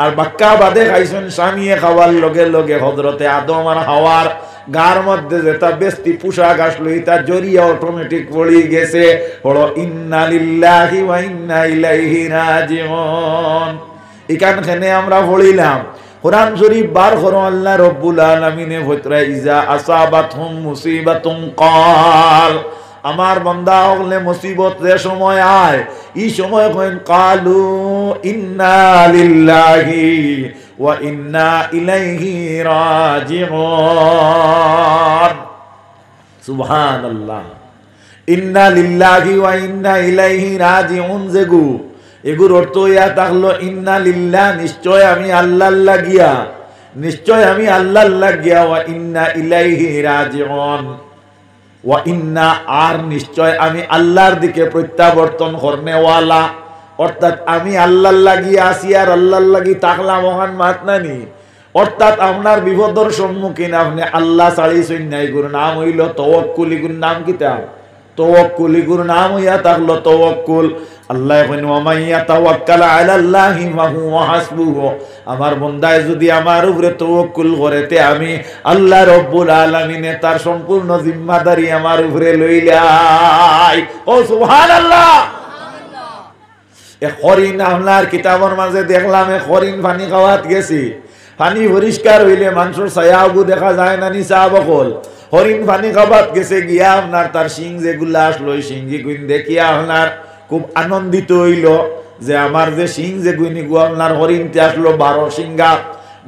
আর বাক্কা বাদে খাইছেন স্বামীয়ে। খাওয়ার লগে লগে হজরতে আদম আর হাওয়ার গার মধ্যে যেটা বেস্তি পোশাক আসলো, এটা জড়িয়া অটোমেটিক পড়ে গেছে হলো ইন্না লিল্লাহি ওয়া ইন্না ইলাইহি রাজিউন। এখানে আমরা পড়িলাম কোরআন শরীফ বার করো, আল্লাহ রব্বুল আলামিনে ভতরা ইজা আসাবাতহুম মুসিবাতুন ক্বাল, আমার বান্দা হলে মুসিবত যে সময় আয়, এই সময় কইন কালু ইন্না লিল্লাহি ওয়া ইন্না ইলাইহি রাজিউন। সুবহানাল্লাহ। ইন্না লিল্লাহি ওয়া ইন্না ইলাইহি রাজিউন যেগু, এগুর অর্থ ইয়া থাকলো ইন্না লিল্লাহ, নিশ্চয় আমি আল্লাহর লাগিয়া, নিশ্চয় আমি আল্লাহর লাগিয়া, ওয়া ইন্না ইলাইহি রাজিউন, ওয়া ইন্না আর নিশ্চয় আমি আল্লাহর দিকে প্রত্যাবর্তন করনেওয়ালা। অর্থাৎ আমি আল্লাহর লাগি আসি আর আল্লাহর লাগি থাকলাম, ওখান মাত নানি। অর্থাৎ আপনার বিপদের সম্মুখীন আপনি আল্লাহ ছাড়িয়েছেন না, এগুর নাম হইল তাওয়াক্কুল। এগুর নাম কিতা? তাওয়াক্কুল। এগুর নাম হইয়া থাকলো তাওয়াক্কুল। আল্লাহ কইন ওয়া মান ইয়াতাওয়াক্কাল আলাল্লাহি ফাহুয়া হাসবুহু, আমার বান্দায় যদি আমার উপরে তাওয়াক্কুল করে তে আমি আল্লাহ রব্বুল আলামিনে তার সম্পূর্ণ জিম্মাদারি আমার উপরে লইলাই। ও সুবহানাল্লাহ। এ হরিণ আপনার কিতাবের মাঝে দেখলাম, এ হরিণ পানি খাওয়াত গেছি, পানি পরিষ্কার হইলে মানুষের ছায়াবু দেখা যায় না, নিচা বকল। হরিণ পানি খাওয়াত গেছে গিয়া আপনার তার শিং যেগুলা আসলো, শিঙ্গি গুইন দেখিয়া আপনার খুব আনন্দিত হইল যে আমার যে শিং যে গুইনি গু আপনার হরিণতে আসলো 12 সিংহা।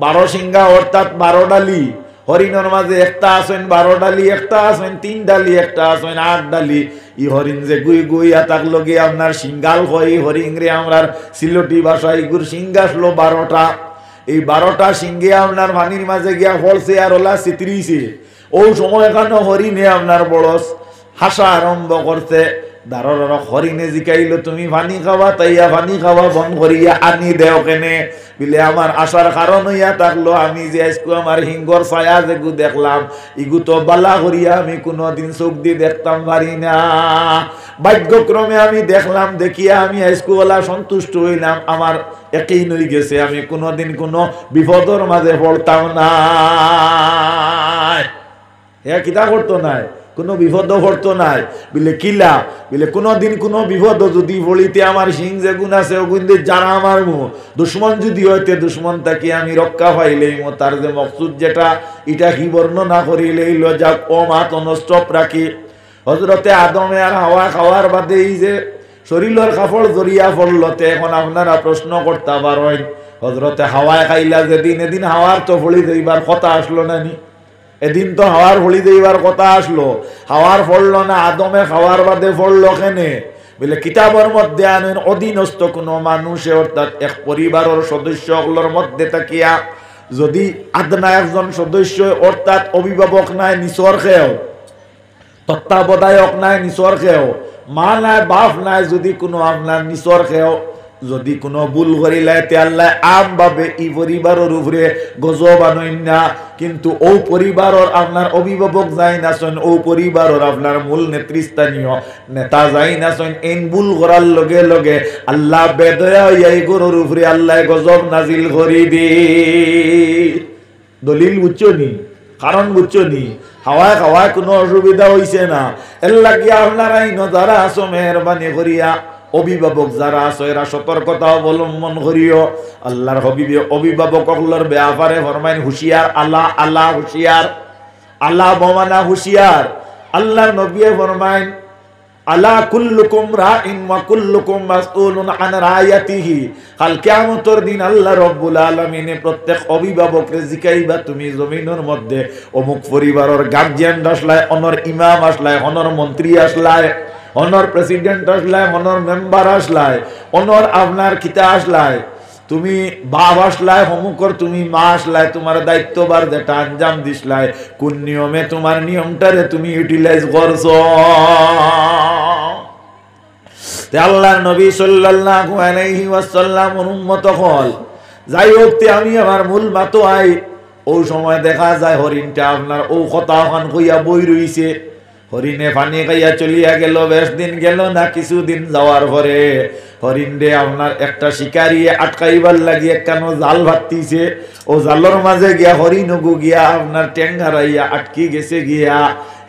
12 সিংহা অর্থাৎ 12 ডালি। হরিণের মাঝে একটা আছেন 12 ডালি, একটা আছেন 3 ডালি, একটা আছেন 8 ডালি। ই হরিণ যে গুই গুইয়া থাকলো গিয়ে আপনার সিঙ্গাল হয় হরিণ রে, আমরা সিলটি ভাষায় ইগুর সিংহা আসলো 12টা। এই 12টা সিংহে আপনার পানির মাঝে গিয়া ফলছে আর ওলা চিত্রিছে। ও সময় এখানে হরিণে আপনার বড় হাসা আরম্ভ করছে। দারর হরিণে জিকাইল তুমি পানি খাওয়া, তাইয়া পানি খাওয়া বন করিয়া আনি দেও কেনে? বিলে আমার আসার কারণ হইয়া থাকলো আমি যে আজকে আমার হিঙ্গর ছায়া যেগু দেখলাম ইগু তো বালা করিয়া আমি কোনোদিন চোখ দিয়ে দেখতাম পারি না। ভাগ্যক্রমে আমি দেখলাম, দেখিয়া আমি আজকুওয়ালা সন্তুষ্ট হইলাম, আমার একই নই গেছে, আমি কোনোদিন কোনো বিপদর মাঝে পড়তাম না। হ্যাঁ, কিতা করতো নাই, কোনো বিপদ পড়তো নাই। বিলে কিলা বিলে কোনোদিন কোনো বিপদ যদি পড়িতে আমার সিং যে গুণ আছে ও গুণ দিয়ে যারা আমার দুশ্মন যদি হইতে দুশ্মন তাকে আমি রক্ষা পাইলেই তার যে মকসুদ যেটা এটা কি বর্ণনা করিলেই যাক ও মাত নষ্ট রাখি। হজরতে আদমে আর হাওয়া খাওয়ার বাদে এই যে শরীরের কাপড় জড়িয়া পড়লতে এখন আপনারা প্রশ্ন করতে পারেন হজরতে হাওয়ায় খাইলা যেদিন, এদিন হাওয়ার তো ফলি যাইবার কথা আসলো না নি? এদিন তো হাওয়ার ফলি যাইবার কথা আসলো, হাওয়ার ফললো না, আদমে খাওয়ার বাদে ফললো কেনে? বলে কিতাবের মধ্যে আনেন অধীনস্থ কোনো মানুষে অর্থাৎ এক পরিবারের সদস্যগুলোর মধ্যে থাকিয়া যদি আদনা একজন সদস্য অর্থাৎ অভিভাবক নাই নিচর খেয়েও, তত্ত্বাবধায়ক নাই নিচর খেয়েও, মা নাই বাপ নাই, যদি কোনো আপনার নিচর খেয়েও যদি কোনো ভুল করিলে আল্লাহ আম ভাবে ই পরিবারের উপরে গজব আনইন না, কিন্তু ও পরিবারের আপনার অভিভাবক যাই না শোন, ও পরিবারের আপনার মূল নেতৃস্থানীয় নেতা যাই না শোন, এই ভুল করার লগে লগে আল্লাহ বেদয়া হইয়া এই গরুর উপরে আল্লাহ গজব নাজিল করি দি। দলিল বুঝছো নি, কারণ বুঝছো নি? হাওয়ায় খাওয়ায় কোনো অসুবিধা হইছে না, এর লাগিয়া আপনারা যারা আছো মেহরবানি করিয়া অভিভাবক যারা আছো এরা সতর্কতা অবলম্বন করিও। আল্লাহর হবিবে অভিভাবক অকলর ব্যাপারে ফরমাইন হুশিয়ার, আল্লাহ আল্লাহ হুশিয়ার, আল্লাহ বমানা হুশিয়ার। আল্লাহর নবী ফরমাইন আলা কুল্লুকুম রাইন ওয়া কুল্লুকুম মাসউলুন আন রায়াতিহি। কাল কিয়ামতের দিন আল্লাহ রাব্বুল আলামিন প্রত্যেক অভিভাবককে জিকাইবা তুমি জমিনের মধ্যে অমুক পরিবারের গার্জিয়ান আসলায়, অনর ইমাম আসলায়, অনর মন্ত্রী আসলায়, অনর প্রেসিডেন্ট আসলায়, অনর মেম্বার আসলায়, অনর আপনার কিতা আসলায়, তুমি বাপ আসলায়, অমুকর তুমি মা আসলায়, তোমার দায়িত্ববার যেটা আঞ্জাম দিসলায়, কোন নিয়মে তোমার নিয়মটারে তুমি ইউটিলাইজ করছো। আল্লাহর নবী সাল্লাল্লাহু আলাইহি ওয়াসাল্লাম উম্মত হল যাই হোক, আমি আমার মূল মাতো আই ও সময় দেখা যায় হরিণটা আপনার ও কথা খান কইয়া বই রইছে, হরিণে পানি খাইয়া চলিয়া গেল, বেশ দিন গেল না, কিছুদিন যাওয়ার পরে হরিণ রে আপনার একটা শিকারি আটকাইবার লাগিয়ে কেন জাল ভাতিছে, ও জালর মাঝে গিয়া হরিণ গু গিয়া আপনার টেঙ্গারাইয়া আটকি গেছে গিয়া।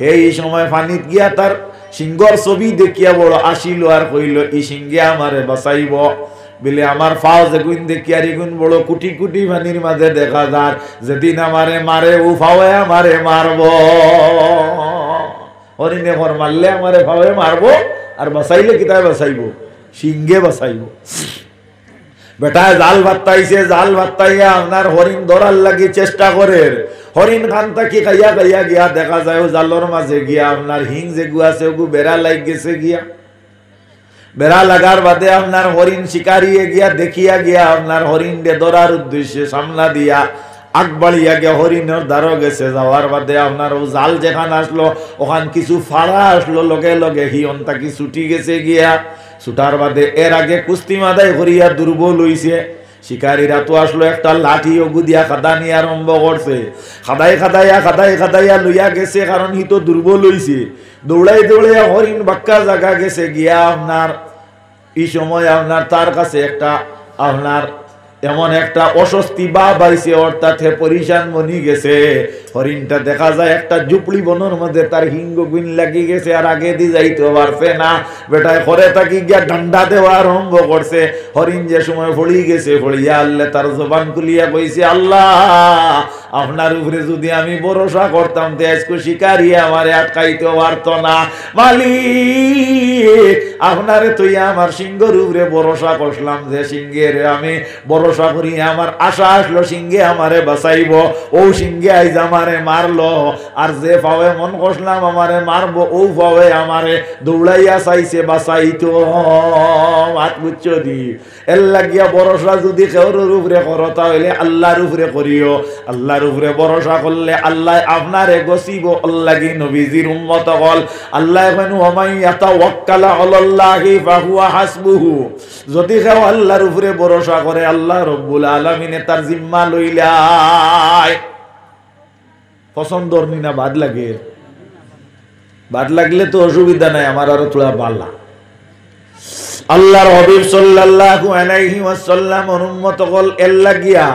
এই সময় পানিত গিয়া তার সিংহর ছবি দেখিয়া বড় আসিল আর কইল এই সিংহে আমারে বাঁচাইব। বলে আমার ফাও যেগুন দেখি আর এগুন বড় কুটি কুটি পানির মাঝে দেখা যার, যেদিন আমারে মারে ও ফাওয়ে আমারে মারব। হরিণে ঘর মারলে আমারে ফাওয়ে মারবো, আর বাঁচাইলে কিতায় বাঁচাইব? সিংহে বাঁচাইব। বেটায় জাল ভাত্তাইছে, জাল ভাত্তাইয়া আপনার হরিণ ধরার লাগি চেষ্টা করে, হরিণ খান তাকি খাইয়া খাইয়া গিয়া দেখা যায় ও জালর মাঝে গিয়া আপনার হিং যেগু আছে ওগু বেড়া লাগ গেছে গিয়া। বেড়া লাগার বাদে আপনার হরিণ শিকারিয়ে গিয়া দেখিয়া গিয়া আপনার হরিণ দে ধরার উদ্দেশ্যে সামলা দিয়া আগবাড়িয়া গিয়া হরিণের দ্বারো গেছে। যাওয়ার বাদে আপনার ও জাল যেখান আসলো ওখান কিছু ফাড়া আসলো, লগে লগে হিয়ন তাকি ছুটি গেছে গিয়া। ছুটার বাদে এর আগে কুস্তি মাদাই করিয়া দুর্বল হইছে, শিকারীরা তো আসলো একটা লাঠি ওগু দিয়া খাদানি আরম্ভ করছে, খাদাইয়া লইয়া গেছে, কারণ হি তো দুর্বল হইছে। দৌড়াই দৌড়াইয়া হরিণ বাক্কা জায়গা গেছে গিয়া আপনার এই সময় আপনার তার কাছে একটা আপনার এমন একটা অস্বস্তি বা বাইছে, অর্থাৎ পরিশান মনি গেছে। হরিণটা দেখা যায় একটা ঝুপড়ি বনের মধ্যে তার হিঙ্গ গুণ লাগি গেছে, আর আগে দিয়ে যাইতে পারছে না। বেটায় ঘরে থাকি গিয়া ডান্ডা দেওয়া আরম্ভ করছে। হরিণ যে সময় ফড়ি গেছে, ফড়িয়া আল্লাহ তার জবান খুলিয়া কইছে আল্লাহ আপনার উপরে যদি আমি ভরসা করতাম তো আজকে শিকারি আমারে আটকাইতে পারতো না। মালিক আপনারে তুই আমার সিংহের উপরে ভরসা করলাম, যে সিংহের আমি বড় ভরসা করি আমার আশা আসলো সিংহে আমারে বাঁচাইব ও সিংহে আইজ আমারে মারলো আর যে পাওয়ে মন কষলাম আমারে মারবো ও পাওয়ে আমারে দৌড়াইয়া চাইছে বাঁচাইতো হাত বুঝছো দি এর লাগিয়া ভরসা যদি কেউর উপরে করো তাহলে আল্লাহর উপরে করিও আল্লাহর উপরে ভরসা করলে আল্লাহ আপনারে গসিব আল্লাহি নবীজির উম্মত হল আল্লাহ বলেন ওমাই ইয়াতাওয়াক্কালা আলাল্লাহি ফাহুয়া হাসবুহু যদি কেউ আল্লাহর উপরে ভরসা করে আল্লাহ রব্বুল আলামিনে তার জিম্মা লইলায় পছন্দ নি না বাদ লাগে বাদ লাগলে তো অসুবিধা নাই আমার আরো তোলা বালা আল্লাহর হাবিব সাল্লাল্লাহু আলাইহি ওয়াসাল্লাম উম্মত হল এর লাগিয়া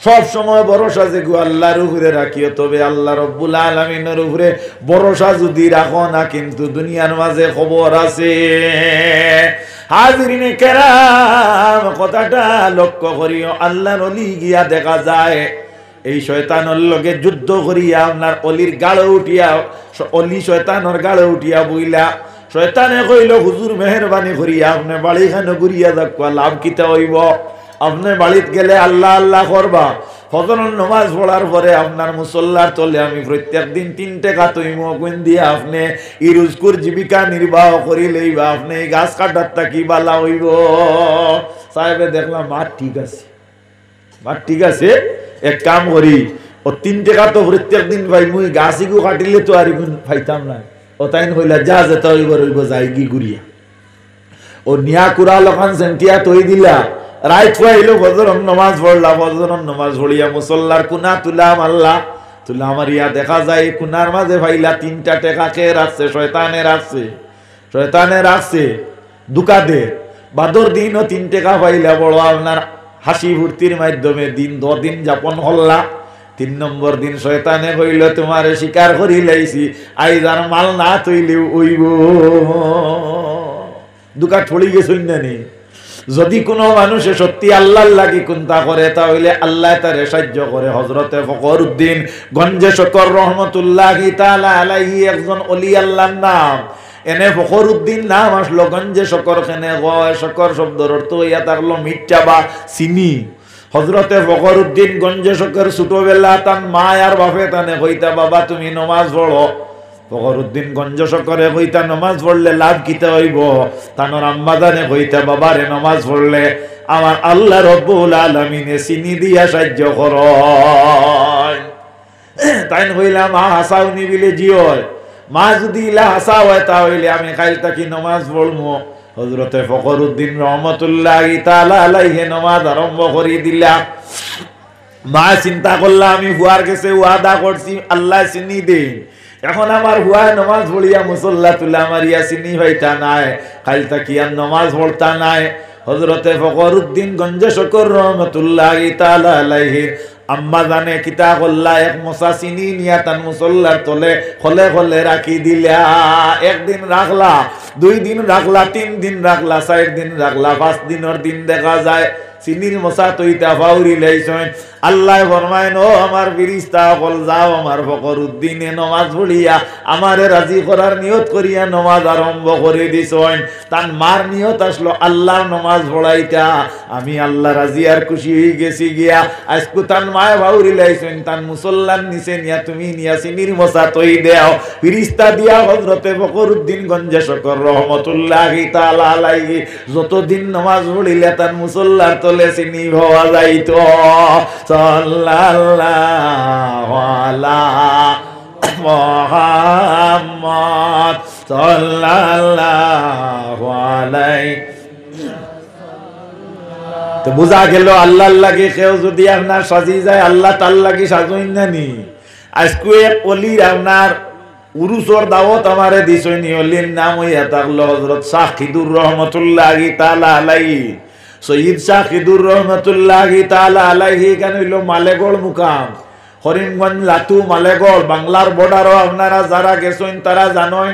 সব সময় ভরসা যে গো আল্লাহর উপরে রাখিও তবে আল্লাহ রব্বুল আলামিনের উপরে ভরসা যদি রাখো না কিন্তু দুনিয়ার মাঝে খবর আছে হাজিরিনে কেরাম কথাটা লক্ষ্য করিও আল্লাহর ওলি গিয়া দেখা যায় এই শয়তানের লগে যুদ্ধ করিয়া আপনার অলির গাড়ে উঠিয়া অলি শয়তানের গাড়ে উঠিয়া বইলা শয়তানে কইল হুজুর মেহেরবানি করিয়া আপনি বাড়িখানে ঘুরিয়া যাক লাভ কিতা হইব আপনি বাড়িত গেলে আল্লাহ আল্লাহ করবা ফজরের নামাজ পড়ার পরে আপনার মুসল্লার তলে আমি প্রত্যেক দিন 3 টাকা তৈম গুণ দিয়ে আপনি ইরুজকুর জীবিকা নির্বাহ করি লইবা আপনি গাছ কাটার কি বালা হইব সাহেবে দেখলাম মা ঠিক আছে মা ঠিক আছে এক কাম করি ও 3 টাকা তো প্রত্যেক দিন ভাই মুই গাছিগু কাটিলে তো আর গুণ পাইতাম না ও তাই হইলা যা যেতে হইব রইব যাই কি ঘুরিয়া ও নিয়া কুড়া লখান সেন্টিয়া তৈ দিলা রাইট হইলো ফজরের নামাজ পড়লা ফজরের নামাজ পড়িয়া মুসল্লার কুনা তুলাম আল্লাহ তুলা আমার ইয়া দেখা যায় কুনার মাঝে ভাইলা 3টা টাকা কে রাখছে শয়তানের রাখছে দুকা দে বাদর দিনও 3 টাকা পাইলা বড় আপনার হাসি ফুর্তির মাধ্যমে দিন 10 দিন যাপন হল্লা 3 নম্বর দিন শয়তানে কইল তোমারে শিকার করি লাইছি আইজ আর মাল না তৈলেও ওইব দুকা ঠড়ি গেছই না নি যদি কোনো মানুষে সত্যি আল্লাহর লাগি চিন্তা করে তাহলে আল্লাহ তারে সাহায্য করে হযরতে ফখরউদ্দিন গঞ্জে শকর রহমাতুল্লাহি তাআলা আলাইহি একজন ওলি আল্লাহর নাম এনে ফখরউদ্দিন নাম আসলো গঞ্জে শকর খানে গয় শকর শব্দের অর্থ ইয়া তারলো মিঠা বা চিনি হযরতে ফখরউদ্দিন গঞ্জে শকর ছোটবেলা তার মা আর বাপে তানে কইতা বাবা তুমি নামাজ পড়ো ফখরউদ্দিন গঞ্জ শকরে কইতা নামাজ পড়লে লাভ কিতে হইব তানোর আম্মা জানে কইতা বাবারে নামাজ পড়লে আমার আল্লাহ রব্বুল আলামিনে চিনি দিয়া সাহায্য করয় তাই কইলা মা হাসাউনি বিলে জিও মা যদি ইলা হাসা হয় তাহলে আমি কাল তাকি নামাজ পড়মু হযরতে ফখরউদ্দিন রহমাতুল্লাহি তাআলা আলাইহি নামাজ আরম্ভ করি দিলা মা চিন্তা করলা আমি হুয়ার কাছে ওয়াদা করছি আল্লাহ চিনি দেন এখন আমার হুয়া নামাজ পড়িয়া মুসল্লা তুলা আমার ইয়া চিনি ভাইটা নাই কাল তাকি আর নামাজ পড়তা নাই হযরতে ফখরউদ্দিন গঞ্জে শকর রহমাতুল্লাহি তাআলা আলাইহি আম্মা জানে কিতা করলা এক মোসা চিনি নিয়া তান মুসল্লার তলে খলে খলে রাখি দিলা একদিন রাখলা 2 দিন রাখলা 3 দিন রাখলা 4 দিন রাখলা 5 দিনের দিন দেখা যায় চিনির মশা তৈতা ফাউরি লাইছেন আল্লাহ ফরমায়েন ও আমার ফেরেশতা কল যাও আমার ফখরউদ্দিনে নামাজ পড়িয়া আমারে রাজি করার নিয়ত করিয়া নামাজ আরম্ভ করে দিছেন তার মার নিয়ত আসলো আল্লাহর নামাজ পড়াইতা আমি আল্লাহ রাজি আর খুশি হয়ে গেছি গিয়া আজকু তার মায় ফাউরি লাইছেন তার মুসল্লার নিচে নিয়া তুমি নিয়া চিনির মশা তৈ দেও ফেরেশতা দিয়া হযরতে ফখরউদ্দিন গঞ্জে শকর রহমাতুল্লাহি তাআলা আলাইহি যতদিন নামাজ পড়িলে তার মুসল্লার তলে চিনি হওয়া যাইতো সাল্লাল্লাহু আলা মুহাম্মদ সাল্লাল্লাহু আলাইহি তো বুঝা গেল আল্লাহর লাগি কেউ যদি আপনার সাজি যায় আল্লাহ তার লাগি সাজুই না নি আজকে ওলি আপনার উরুসর দাওয়াত আমারে দিছনি ওলির নাম হইয়া থাকলো হযরত শাহিদুর রহমাতুল্লাহি তাআলা আলাইহি সৈয়দ শাহিদুর রহমাতুল্লাহি তাআলা আলাইহি কেন হইল মালেগড় মুকাম হরিণগঞ্জ লাতু মালেগড় বাংলার বর্ডারও আপনারা যারা গেছেন তারা জানেন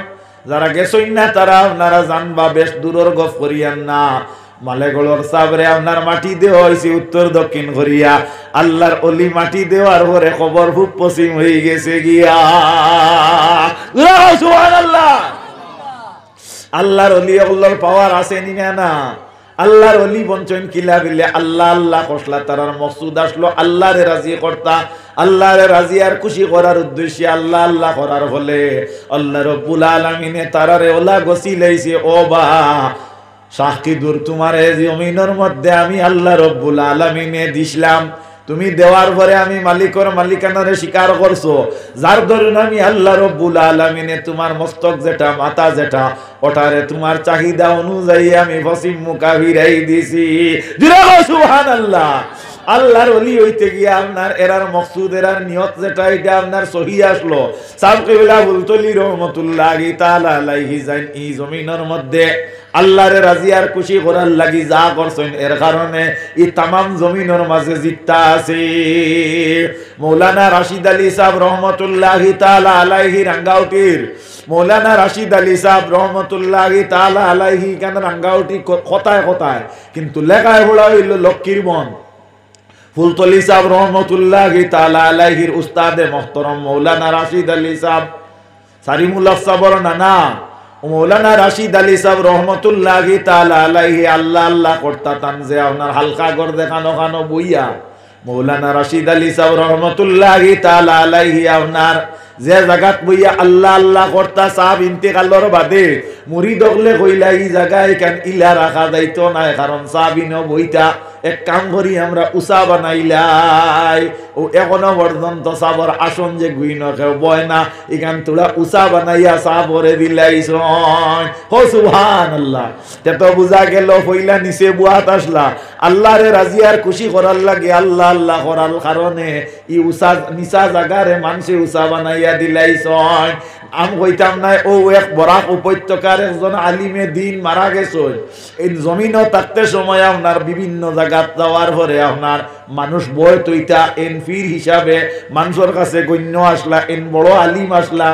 যারা গেছেন না তারা আপনারা জানবা বেশ দূরের গফ করিয়ান না মালেগড়র সাবরে আপনার মাটি দেওয়া হয়েছে উত্তর দক্ষিণ করিয়া আল্লাহর অলি মাটি দেওয়ার পরে খবর খুব পশ্চিম হয়ে গেছে গিয়া সুবহানাল্লাহ আল্লাহর অলি আল্লাহর পাওয়ার আছে নি না আল্লাহর ওলি বঞ্চন কিলা বিলে আল্লাহ আল্লাহ কসলা তারার মকসুদ আসলো আল্লাহরে রাজি করতা আল্লাহরে রাজি আর খুশি করার উদ্দেশ্যে আল্লাহ আল্লাহ করার ফলে আল্লাহ রব্বুল আলামিনে তারারে ওলা গসিলাইছে ও বা শাকিদুর তোমারে জমিনের মধ্যে আমি আল্লাহ রব্বুল আলামিনে দিছিলাম তুমি দেওয়ার পরে আমি মালিকর মালিকানারে স্বীকার করছো যার দরুন আমি আল্লাহ রব্বুল আলামিনে তোমার মস্তক যেটা মাথা যেটা ওটারে তোমার চাহিদা অনুযায়ী আমি পশ্চিম মুখা ফিরাই দিছি সুবহানাল্লাহ আল্লাহর ওলি হইতে গিয়ে আপনার এরার মকসুদ এরার নিয়ত যেটা এটা আপনার সহি আসলো সাহেব কিবলা বুলতলি রহমতুল্লাহি তাআলা আলাইহি যাইন এই জমিনের মধ্যে আল্লাহরে রাজি আর খুশি করার লাগি যা করছেন এর কারণে এই তামাম জমিনের মাঝে জিত্তা আছে মৌলানা রাশিদ আলী সাহেব রহমতুল্লাহি তাআলা আলাইহি রাঙ্গাউটির মৌলানা রাশিদ আলী সাহেব রহমতুল্লাহি তাআলা আলাইহি কেন রাঙ্গাউটি কথায় কথায় কিন্তু লেখায় বলা হইল লক্ষ্মীর বন ফুলতলি সাহেব রহমতুল্লাহি তাআলা আলাইহির উস্তাদে মুহতারাম মৌলানা রাশিদ আলী সাহেব সারিমুল্লাহ সাবর নানা মৌলানা রাশিদ আলী সাহেব রহমতুল্লাহি তাআলা আলাইহি আল্লাহ আল্লাহ করতা তান যে আপনার হালকা গর দেখানো খানো বইয়া মৌলানা রাশিদ আলী সাহেব রহমতুল্লাহি তাআলা আলাইহি আপনার যে জায়গাত বইয়া আল্লাহ আল্লাহ করতা সাহেব ইন্তেকালর বাদে মুরিদ হলে কইলা এই জায়গায় কেন ইলা রাখা যাইতো না কারণ সাহাবিন বইটা এক কাম করি আমরা উষা বানাইলাই ও এখনো পর্যন্ত সাবর আসন যে গুইন কেউ বয় না এখান তোরা উষা বানাইয়া সাবরে দিলাইছ হো সুবহানাল্লাহ তে তো বুঝা গেল হইলা নিচে বুয়াত আসলা আল্লাহরে রাজি আর খুশি করার লাগে আল্লাহ আল্লাহ করার কারণে ই উষা নিচা জায়গারে মানুষে উষা বানাইয়া দিলাইছ আম কইতাম নাই ও এক বরাক উপত্যকার একজন আলিমে দিন মারা গেছে এই জমিনও থাকতে সময় আপনার বিভিন্ন জায়গাত যাওয়ার পরে আপনার মানুষ বয় তৈতা এন ফির হিসাবে মানুষের কাছে গণ্য আসলা এন বড় আলিম আসলা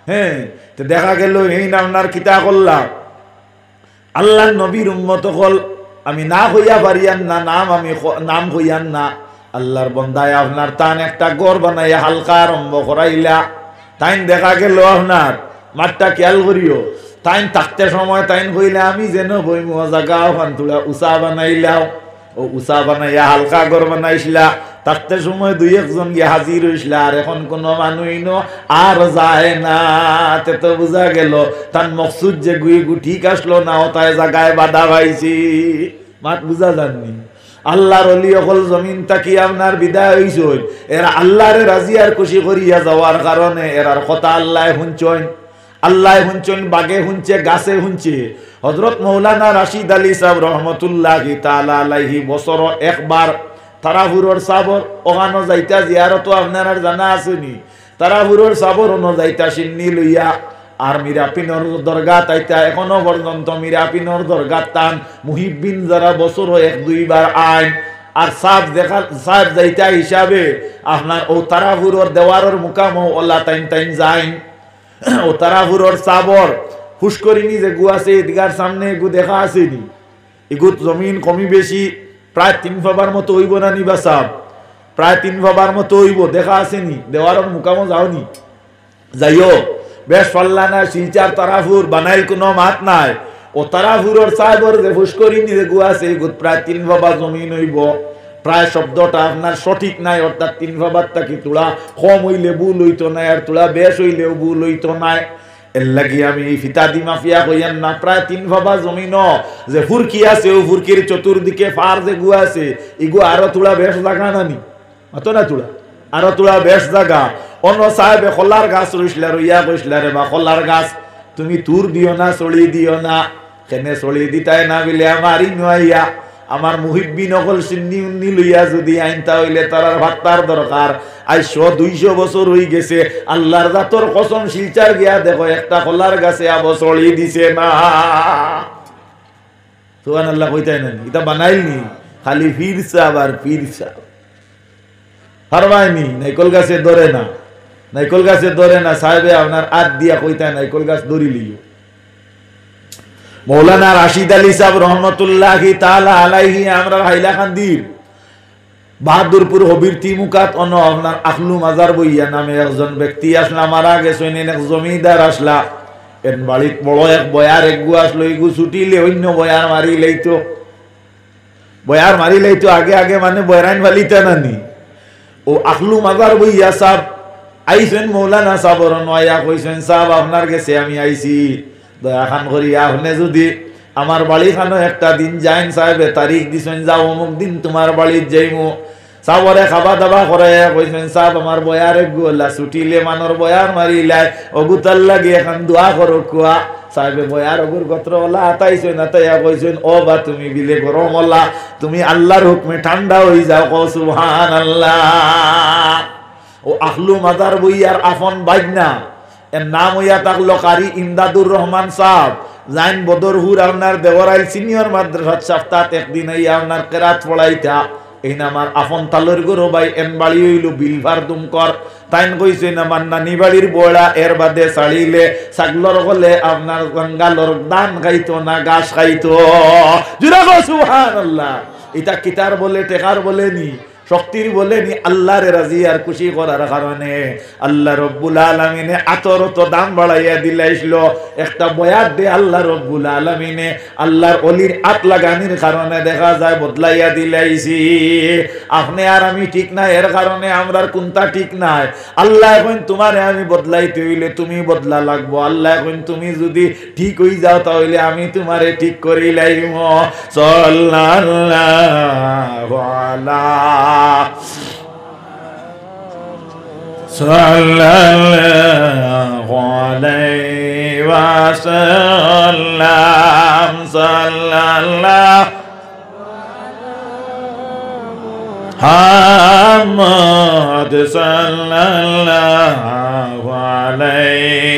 হ্যাঁ তো দেখা গেল এই আপনার কিতা করলাম আল্লাহ নবীর উম্মত হল আমি না হইয়া পারিয়ান না নাম হইয়ান না আল্লাহর বন্দায় আপনার তান একটা গড় বানাইয়া হালকা আরম্ভ করাইলা তাইন দেখা গেল আপনার মাঠটা খেয়াল করিও তাইন থাকতে সময় তাইন কইলে আমি যেন বই জায়গা ওখান তোলা উষা বানাইলাও ও উষা বানাইয়া হালকা গড় বানাইছিলা থাকতে সময় দুই একজন গিয়ে হাজির হইছিলা আর এখন কোনো মানুষ আর যায় না তে তো বুঝা গেল তার মকসুদ যে গুই ঠিক আসলো না ও তাই জায়গায় বাধা পাইছি মাত বুঝা যাননি আল্লাহর ওলি অকল জমিন তাকি আপনার বিদায় হইছে এরা আল্লাহরে রাজি আর খুশি করিয়া যাওয়ার কারণে এরার কথা আল্লাহ শুনছেন আল্লাহ শুনছেন বাগে শুনছে গাছে শুনছে হযরত মৌলানা রাশিদ আলী সাহেব রহমতুল্লাহি তাআলা আলাইহি বছর একবার তারাপুরের সাবর ওখানো যাইতা জিয়ারত আপনার জানা আসেনি তারাপুরের সাবর ওনো যাইতা সিন্নি লইয়া আর মিরাপিনর দরগা তাইতা এখনো পর্যন্ত মিরাপিনর দরগা টান মুহিব্বিন যারা বছর এক দুইবার আইন আর সাহেব দেখা সাহেব যাইতা হিসাবে আপনার ও তারাপুরের দেওয়ারের মুকাম ওলা টাইম টাইম যাইন ও তারাপুরের সাবর হুশকরিনি যে গু আছে এদিকার সামনে গু দেখা আসেনি এগুত জমিন কমি বেশি প্রায় 3 ভাবার মতো হইব না নিবা সাহেব প্রায় 3 ভাবার মতো হইব দেখা আসেনি দেওয়ারের মুকামও যাওনি যাইও বেশ পাল্লা না শিলচার তারাপুর বানাইল কোনো মাত নাই ও তারাপুরের সাহেবর যে হুশকরিনি যে গু আছে এগুত প্রায় 3 ভাবা জমিন হইব প্রায় শব্দটা আপনার সঠিক নাই অর্থাৎ 3 ভাবার থাকি তোলা কম হইলে ভুল হইতো নাই আর তোলা বেশ হইলেও ভুল হইতো নাই এর লাগি আমি ফিতাদি মাফিয়া কইয়ান না প্রায় 3 ভাবা জমিন যে ফুরকি আছে ও ফুরকির চতুর্দিকে ফার যে গু আছে ইগু আরো তোলা বেশ জায়গা নানি অত না তোলা আরো তোলা বেশ জায়গা অন্য সাহেবে খোলার গাছ রইসলা রইয়া কইসলা রে বা খোলার গাছ তুমি তুর দিও না চড়ি দিও না কেনে চড়ি দিতাই না বলে আমারই নইয়া আমার মুহিব্বিন অকল সিন্নি উন্নি লইয়া যদি আইনতা হইলে তারার ভাত্তার দরকার আজ 100-200 বছর হয়ে গেছে আল্লাহর জাতর কসম শিলচার গিয়া দেখো একটা খোলার গাছে আবো চড়ি দিছে না সুবহানাল্লাহ কইতাই না এটা বানাইলনি খালি ফিরসা আবার ফিরসা হারবাইনি নাইকল গাছে ধরে না নাইকল গাছে ধরে না সাহেবে আপনার আদ দিয়া কইতাই নাইকল গাছ ধরি লিও মৌলানা রাশিদ আলী সাহেব রহমতুল্লাহি তাআলা আলাইহি আমরা হাইলাকান্দির বাহাদুরপুর হবির তিমুকাত অন্য আপনার আখলু মাজার বইয়া নামে একজন ব্যক্তি আসলা মারা গেছেন এক জমিদার আসলা এর বাড়িত বড় এক বয়ার এক গু আসলো এই গু ছুটিলে অন্য বয়ার মারি লইতো বয়ার মারিলেই তো আগে আগে মানে বয়রাইন ফালিতে নানি ও আখলু মাজার বইয়া সাহেব আইছেন মৌলানা সাবর নয়া কইছেন সাহেব আপনার কাছে আমি আইছি দয়া খান করিয়া আপনি যদি আমার বাড়ি খানো একটা দিন যাইন সাহেবে তারিখ দিছেন যাও অমুক দিন তোমার বাড়ির যাইমু সাবরে খাবা দাবা করে কইছেন সাহেব আমার বয়ারে গোলা ছুটিলে মানর বয়ার মারিলাই অগুতাল লাগে এখন দোয়া করো কুয়া সাহেবে বয়ার অগুর গোত্র ওলা আতাইছেন আতাইয়া কইছেন ও বা তুমি বিলে গরম ওলা তুমি আল্লাহর হুকমে ঠান্ডা হই যাও কও সুবহানাল্লাহ। ও আখলু মাজার বইয়ার আফন বাইনা এর নাম হইয়া থাকলো কারি ইমদাদুর রহমান সাহেব জাইন বদরহুর আপনার দেওয়ারাইল সিনিয়র মাদ্রাসা সপ্তাহ একদিন আইয়া আপনার কেরাত পড়াইতা এই না আমার আফন তালর গরো ভাই এন বাড়ি হইল বিলভার দুমকর তাইন কইছেন আমার নানি বাড়ির বড়া এর বাদে ছাড়িলে ছাগলর হলে আপনার গঙ্গালর দান খাইতো না ঘাস খাইতো জুরা সুবহানাল্লাহ। এটা কিতার বলে টেকার বলেনি শক্তির বলেনি আল্লাহর রাজি আর খুশি করার কারণে আল্লাহ রব্বুল আলামিনে আতরত দাম বাড়াইয়া দিলাইছিল একটা বয়াত দে আল্লাহ রব্বুল আলামিনে আল্লাহর অলির আত লাগানির কারণে দেখা যায় বদলাইয়া দিলাইছি। আপনি আর আমি ঠিক না এর কারণে আমরার কোনটা ঠিক নাই। আল্লাহ এখন তোমারে আমি বদলাইতে হইলে তুমি বদলা লাগবো। আল্লাহ এখন তুমি যদি ঠিক হই যাও তাহলে আমি তোমারে ঠিক করি লাইম। সাল্লাল্লাহু সাল্লাল্লাহু আলাইহি ওয়াসাল্লাম সাল্লাল্লাহু মুহাম্মদ সাল্লাল্লাহু আলাইহি।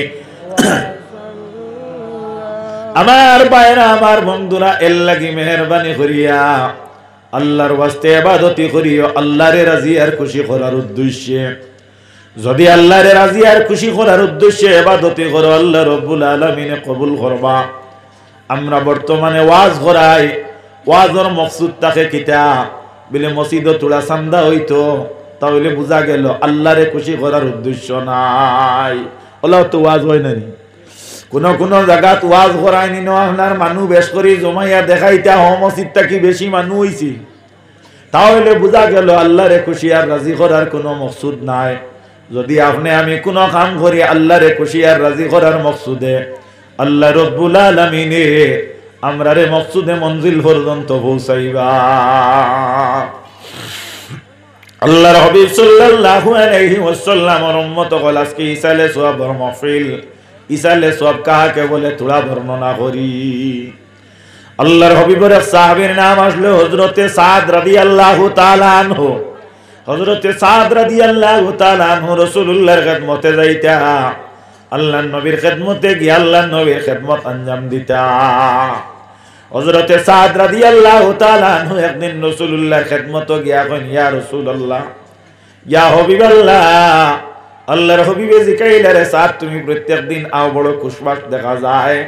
আমার ভাইরা আমার বন্ধুরা এর লাগি মেহেরবানি করিয়া আল্লাহর ওয়াস্তে ইবাদতি করিও আল্লাহরে রাজি আর খুশি করার উদ্দেশ্যে। যদি আল্লাহরে রাজি আর খুশি করার উদ্দেশ্যে ইবাদতি করো আল্লাহ রব্বুল আলামিনে কবুল করবা। আমরা বর্তমানে ওয়াজ করাই, ওয়াজের মকসুদ থাকে কিতা বলে মসজিদে তোলা চান্দা হইতো তাহলে বোঝা গেল আল্লাহরে খুশি করার উদ্দেশ্য নাই। ওলা তো ওয়াজ হয় না। কোন কোন জায়গাত ওয়াজ করায়নি ন আপনার মানুষ বেশ করে জমাইয়া দেখাইতা হ মসজিদটা কি বেশি মানুষ হইছি তাহলে বোঝা গেল আল্লাহরে খুশি আর রাজি করার কোনো মকসুদ নাই। যদি আপনি আমি কোনো কাম করি আল্লাহরে খুশি আর রাজি করার মকসুদে আল্লাহ রব্বুল আলামিনে আমরারে মকসুদে মঞ্জিল পর্যন্ত পৌঁছাইবা। আল্লাহর হাবিব সাল্লাল্লাহু আলাইহি ওয়াসাল্লামের উম্মত কল আজকে ইসালে সওয়াবের মাহফিল ইসালে সব কাহাকে বলে তোরা বর্ণনা করি। আল্লাহর হাবিবের সাহাবীর নাম আসলো হযরতে সাদ রাদিয়াল্লাহু তাআলা আনহু। হযরতে সাদ রাদিয়াল্লাহু তাআলা আনহু রাসূলুল্লাহর খিদমতে যাইতা আল্লাহর নবীর খিদমতে গিয়ে আল্লাহর নবীর খিদমত আঞ্জাম দিতা। হযরতে সাদ রাদিয়াল্লাহু তাআলা আনহু একদিন রাসূলুল্লাহর খিদমতে গিয়া কইন ইয়া রাসূলুল্লাহ ইয়া হাবিবাল্লাহ আল্লাহর হাবিবে জিকাইলা রে সাদ তুমি প্রত্যেকদিন আও বড় খুশবাক দেখা যায়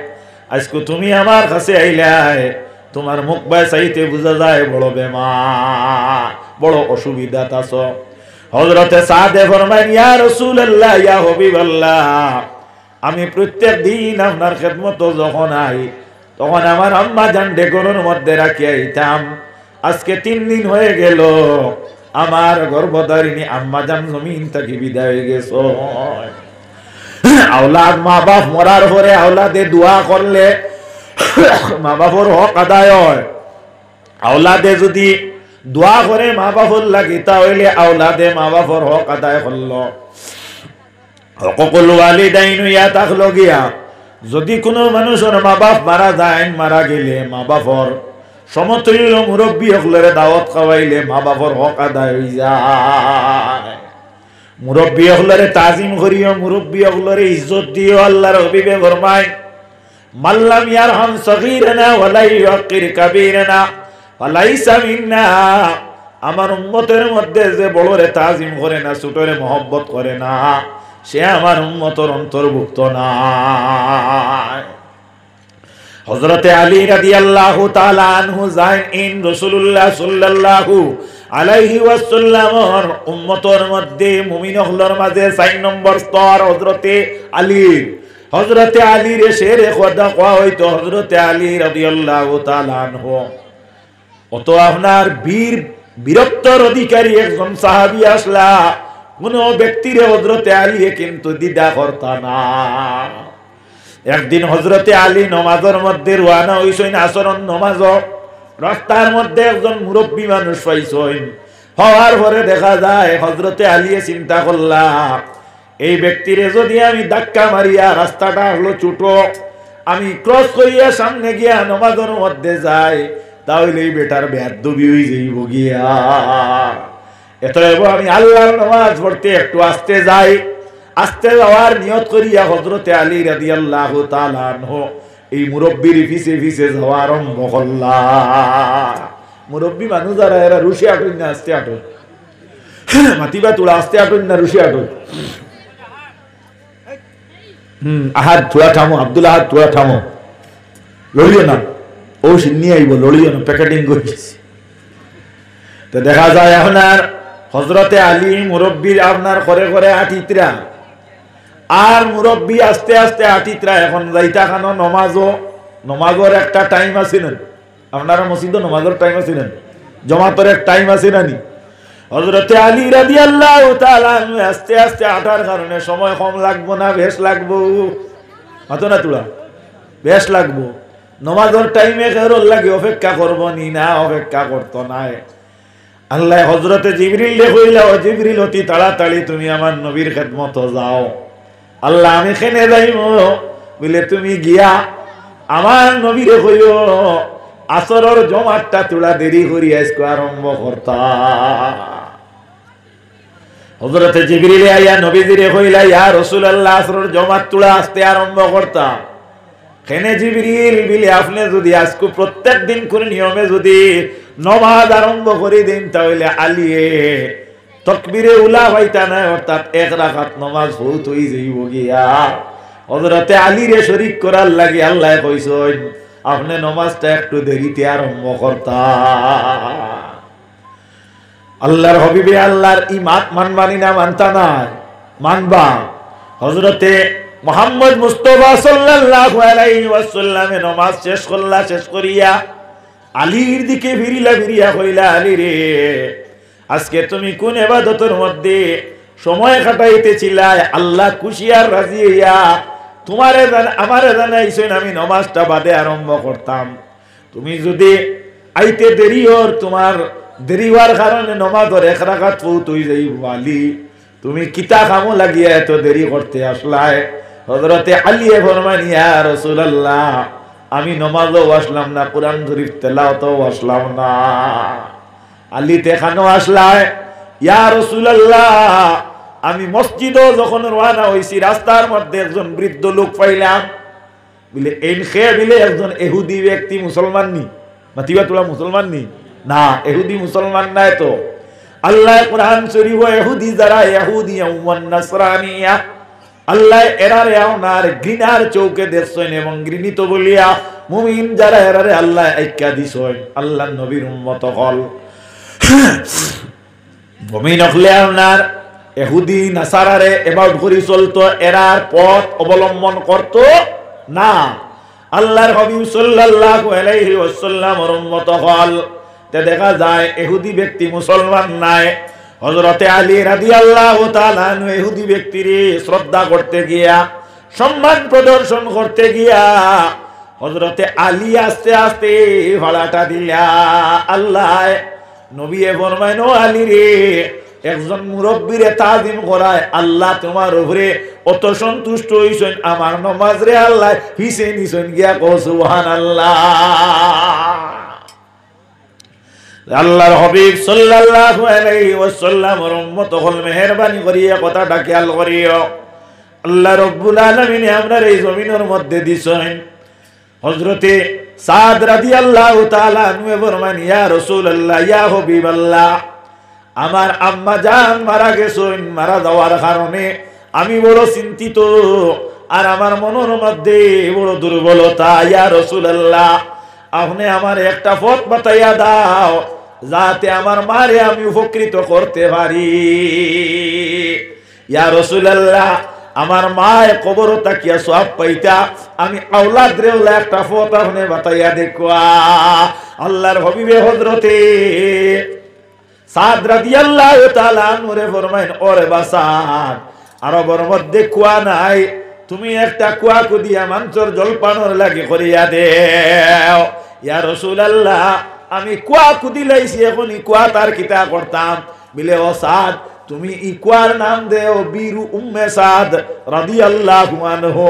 আজকে তুমি আমার কাছে আইলাই তোমার মুখ বাই চাইতে বোঝা যায় বড় বেমার বড় অসুবিধাত আছো। হযরতে সাদে ফরমাইন ইয়া রাসূলুল্লাহ ইয়া হাবিবাল্লাহ আমি প্রত্যেক দিন আপনার খিদমত যখন আই তখন আমার আম্মা জান ডেকোরের মধ্যে রাখিয়া আইতাম। আজকে 3 দিন হয়ে গেল আমার গর্ভধারিণী আম্মা জান জমিন থেকে বিদায় হয়ে গেছো। আওলাদ মা বাপ মরার পরে আওলাদে দোয়া করলে মা বাপর হক আদায় হয়। আওলাদে যদি দোয়া করে মা বাপর লাগি তাহলে আওলাদে মা বাপর হক আদায় করলো। হকুকুল ওয়ালিদাইন ইয়া থাকলো গিয়া যদি কোনো মানুষের মা বাপ মারা যায় মারা গেলে মা বাপর সমতুল্য মুরব্বী হকলরে দাওয়াত খাওয়াইলে মা বাপর হক আদায় হয়ে যায়। মুরব্বী হকলরে তাজিম করিও মুরব্বী হকলরে ইজ্জত দিও। আল্লাহর হাবিবে ফরমায় মাল্লাম ইয়ারহাম সগীরানা ওয়ালা ইউকির কাবীরানা ফালাইসা মিন্না। আমার উম্মতের মধ্যে যে বড়রে তাজিম করে না ছোটরে মহব্বত করে না সে আমার উম্মতের অন্তর্ভুক্ত না। হযরতে আলী রাদিয়াল্লাহু তাআলা আনহু জাইন রাসূলুল্লাহ সাল্লাল্লাহু আলাইহি ওয়াসাল্লামের উম্মতের মধ্যে মুমিন হলর মাঝে 4 নম্বর স্তর হযরতে আলী। হযরতে আলীর শেরে খোদা কোয়া হইতো হযরতে আলী রাদিয়াল্লাহু তাআলা আনহু অত আপনার বীরত্বর অধিকারী একজন সাহাবী আসলা, কোন ব্যক্তির হযরতে আলী কিন্তু দ্বিধা করতা না। একদিন হযরতে আলী নমাজের মধ্যে রওনা হইছেন, আসরের নমাজ। রাস্তার মধ্যে একজন মুরব্বী মানুষ পাইছেন। হওয়ার পরে দেখা যায় হযরতে আলী চিন্তা করলা, এই ব্যক্তিরে যদি আমি ধাক্কা মারিয়া, রাস্তাটা হলো ছোট, আমি ক্রস করিয়া সামনে গিয়া নমাজের মধ্যে যাই, তাহলে এই বেটার বেয়াদবি হয়ে যাইব গিয়া। এতএব আমি আল্লাহর নামাজ পড়তে একটু আস্তে যাই। আস্তে যাওয়ার নিয়ত করিয়া হযরতে আলী রাদিয়াল্লাহু তাআলা আনহু এই মুরব্বির পিছে পিছে যাওয়া আরম্ভ করলা। মুরব্বী মানুষ যারা, এরা রুশি আটুন না আস্তে আটুন, মাতিবা তোলা আস্তে আটুন না রুশি আটুন। আহাদ থোড়া থামো, আব্দুল আহাদ থোড়া থামো, লড়িও না, ও সিন্নি আইব, লড়িও না, প্যাকেটিং করেছি। তো দেখা যায় আপনার হযরতে আলী মুরব্বীর আপনার করে করে আটিত্রা, আর মুরব্বী আস্তে আস্তে আটিত্রা। এখন যাইতা খানো নমাজের একটা টাইম আছে না, আপনারা মসজিদে নমাজের টাইম আছে না, জমাতের এক টাইম আছে না নি? হযরতে আলী রাদিয়াল্লাহু তাআলা আস্তে আস্তে আটার কারণে সময় কম লাগবো না বেশ লাগবো? মাতো না তোলা, বেশ লাগবো। নমাজের টাইমে কেরোর লাগে অপেক্ষা করবো নি? না, অপেক্ষা করতো না। আল্লাহ হযরতে জিবরিল কইলা, ও জিবরিল অতি তাড়াতাড়ি তুমি আমার নবীর খেদমত যাও। আল্লাহ আমি খেনে যাইব বলে তুমি গিয়া আমার নবীরে কইও আসরের জমাতটা তোলা দেরি করি আজকে আরম্ভ করতা। হযরতে জিবরিল আইয়া নবীজিরে কইলা, ইয়া রাসূলুল্লাহ আসরের জমাত তোলা আস্তে আরম্ভ করতা। খেনে জিবরিল বিলে আপনি যদি আজকে প্রত্যেক দিন করে নিয়মে যদি নমাজ আরম্ভ করে দিন, তাহলে আলিয়ে তাকবীরে উলা হইতা না, অর্থাৎ এক রাকাত নমাজ বহুত হই যাইব গিয়া। হযরতে আলীরে শরীক করার লাগি আল্লাহ কইছেন আপনি নমাজটা একটু দেরিতে আরম্ভ করতা। আল্লাহর হাবিবে আল্লাহর ইমাত মানবানি না মানতা না? মানবা। হযরতে মুহাম্মদ মুস্তাফা সাল্লাল্লাহু আলাইহি ওয়াসাল্লামে নমাজ শেষ করলা, শেষ করিয়া আলীর দিকে ফিরিয়া কইলা, আলী রে, আজকে তুমি কোন ইবাদতের মধ্যে সময় কাটাইতেছিলা? আল্লাহ খুশি আর রাজি হইয়া তোমারে আমারে জানাইছেন আমি নমাজটা বাদে আরম্ভ করতাম। তুমি যদি আইতে দেরি হর, তোমার দেরি হওয়ার কারণে নমাজের এক রাকাত ফৌত হই যাইব। আলী তুমি কিতা কামো লাগিয়া এত দেরি করতে আসলাই? হযরতে আলী ফরমান, ইয়া রাসূলুল্লাহ আমি নমাজও আসলাম না, কুরআন শরীফ তেলাওয়াতও আসলাম না। আলী তেখানো আসলাই, ইয়া রাসূলুল্লাহ আমি মসজিদও যখন রওনা হইছি, রাস্তার মধ্যে একজন বৃদ্ধ লোক পাইলাম। বলে এনখে বিলে একজন ইহুদি ব্যক্তি, মুসলমান নি? মাতিবা তোলা মুসলমান নি? না, ইহুদি মুসলমান নাই তো। আল্লাহ কুরআন শরীফ ইহুদি যারা, ইহুদিয়া ওয়ান নাসরানিয়া, আল্লাহ এরারে আপনার ঘৃণার চৌকে দেখছেন এবং ঘৃণিত বলিয়া মুমিন যারা এরারে আল্লাহ আইক্যা দিছেন। আল্লাহ নবীর উম্মত হল মুমিন হলে আপনার ইহুদি নাসারারে এবাউট করি চলতো, এরার পথ অবলম্বন করত না। আল্লাহর হাবিব সাল্লাল্লাহু আলাইহি ওয়াসাল্লামের উম্মত হল। তে দেখা যায় ইহুদি ব্যক্তি মুসলমান নাই। হযরতে আলী রাদিয়াল্লাহু তাআলা আনহু ইহুদি ব্যক্তিরে শ্রদ্ধা করতে গিয়া, সম্মান প্রদর্শন করতে গিয়া হযরতে আলী আস্তে আস্তে ভাড়াটা দিলা। আল্লাহ নবী ফরমায়, ও আলী রে, একজন মুরব্বীরে তাজিম করায় আল্লাহ তোমার উপরে অত সন্তুষ্ট হইছেন, আমার নমাজ রে আল্লাহ হিসে নিছেন গিয়া কও সুবহানাল্লাহ। আল্লাহর হাবিব সাল্লাল্লাহু আলাইহি ওয়াসাল্লামের উম্মত হল মেহেরবানি করিয়া কথাটা খেয়াল করিও। আল্লাহ রাব্বুল আলামিন আপনার এই জমিনের মধ্যে দিছেন। হযরতে সাদ রাদিয়াল্লাহু তাআলা আনহু ফরমান, ইয়া রাসূলুল্লাহ, ইয়া হাবিবাল্লাহ, আমার আম্মা জান মারা গেছেন। মারা যাওয়ার কারণে আমি বড় চিন্তিত, আর আমার মনের মধ্যে বড় দুর্বলতা। ইয়া রাসূলুল্লাহ, আপনি আমার একটা পথ বাতাইয়া দাও যাতে আমার মারে আমি উপকৃত করতে পারি। ইয়া রাসূলুল্লাহ, আমার মায় কবর তাকিয়া সওয়াব পাইতা আমি আওলাদ রে ওলা একটা ফোঁটা হনে বাতাইয়া দেখবা। আল্লাহর হাবিবে হযরতে সাদ রাদিয়াল্লাহু তাআলা আনহু ফরমাইন, ওরে বাসাদ আরবের মধ্যে কুয়া নাই, তুমি একটা কুয়া কুদিয়া মাংসর জলপানোর লাগে করিয়া দেও। ইয়া রাসূলুল্লাহ আমি কুয়া কুদিলাইছি, এখন ই কুয়া তার কিতা করতাম? বলে ও সাদ তুমি ই কুয়ার নাম দেও বীরু উম্মে সাদ রাদিয়াল্লাহু আনহু।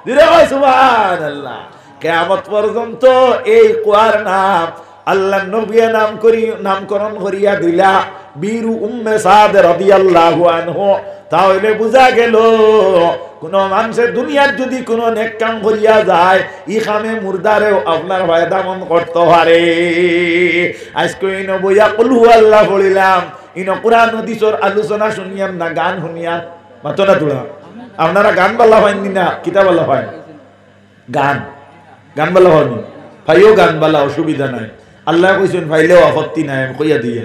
দিরে সুবহানাল্লাহ। কিয়ামত পর্যন্ত এই কুয়ার নাম আল্লাহ নবী নামকরণ করিয়া দিলা বীরু উম্মে সাদ রাদিয়াল্লাহু আনহু। তাহলে বুঝা গেল কোন মানুষের দুনিয়ার যদি কোন নেক কাম করিয়া যায় ই কামে মুর্দারেও আপনার ফায়দামন্দ করতে পারে। আজকে ইন বইয়া কুল হুয়াল্লাহ পড়িলাম, ইন কুরআন হাদিসের আলোচনা শুনিয়াম না, গান শুনিয়াম মাতো না তোরা। আপনারা গান বালা হয়নি না কিতাব বালা হয়? গান বালা হয়নি, ভাইও গান বালা, অসুবিধা নাই। আল্লাহ কইছেন ভাইলেও আপত্তি নাই, আমি কইয়া দিয়ে।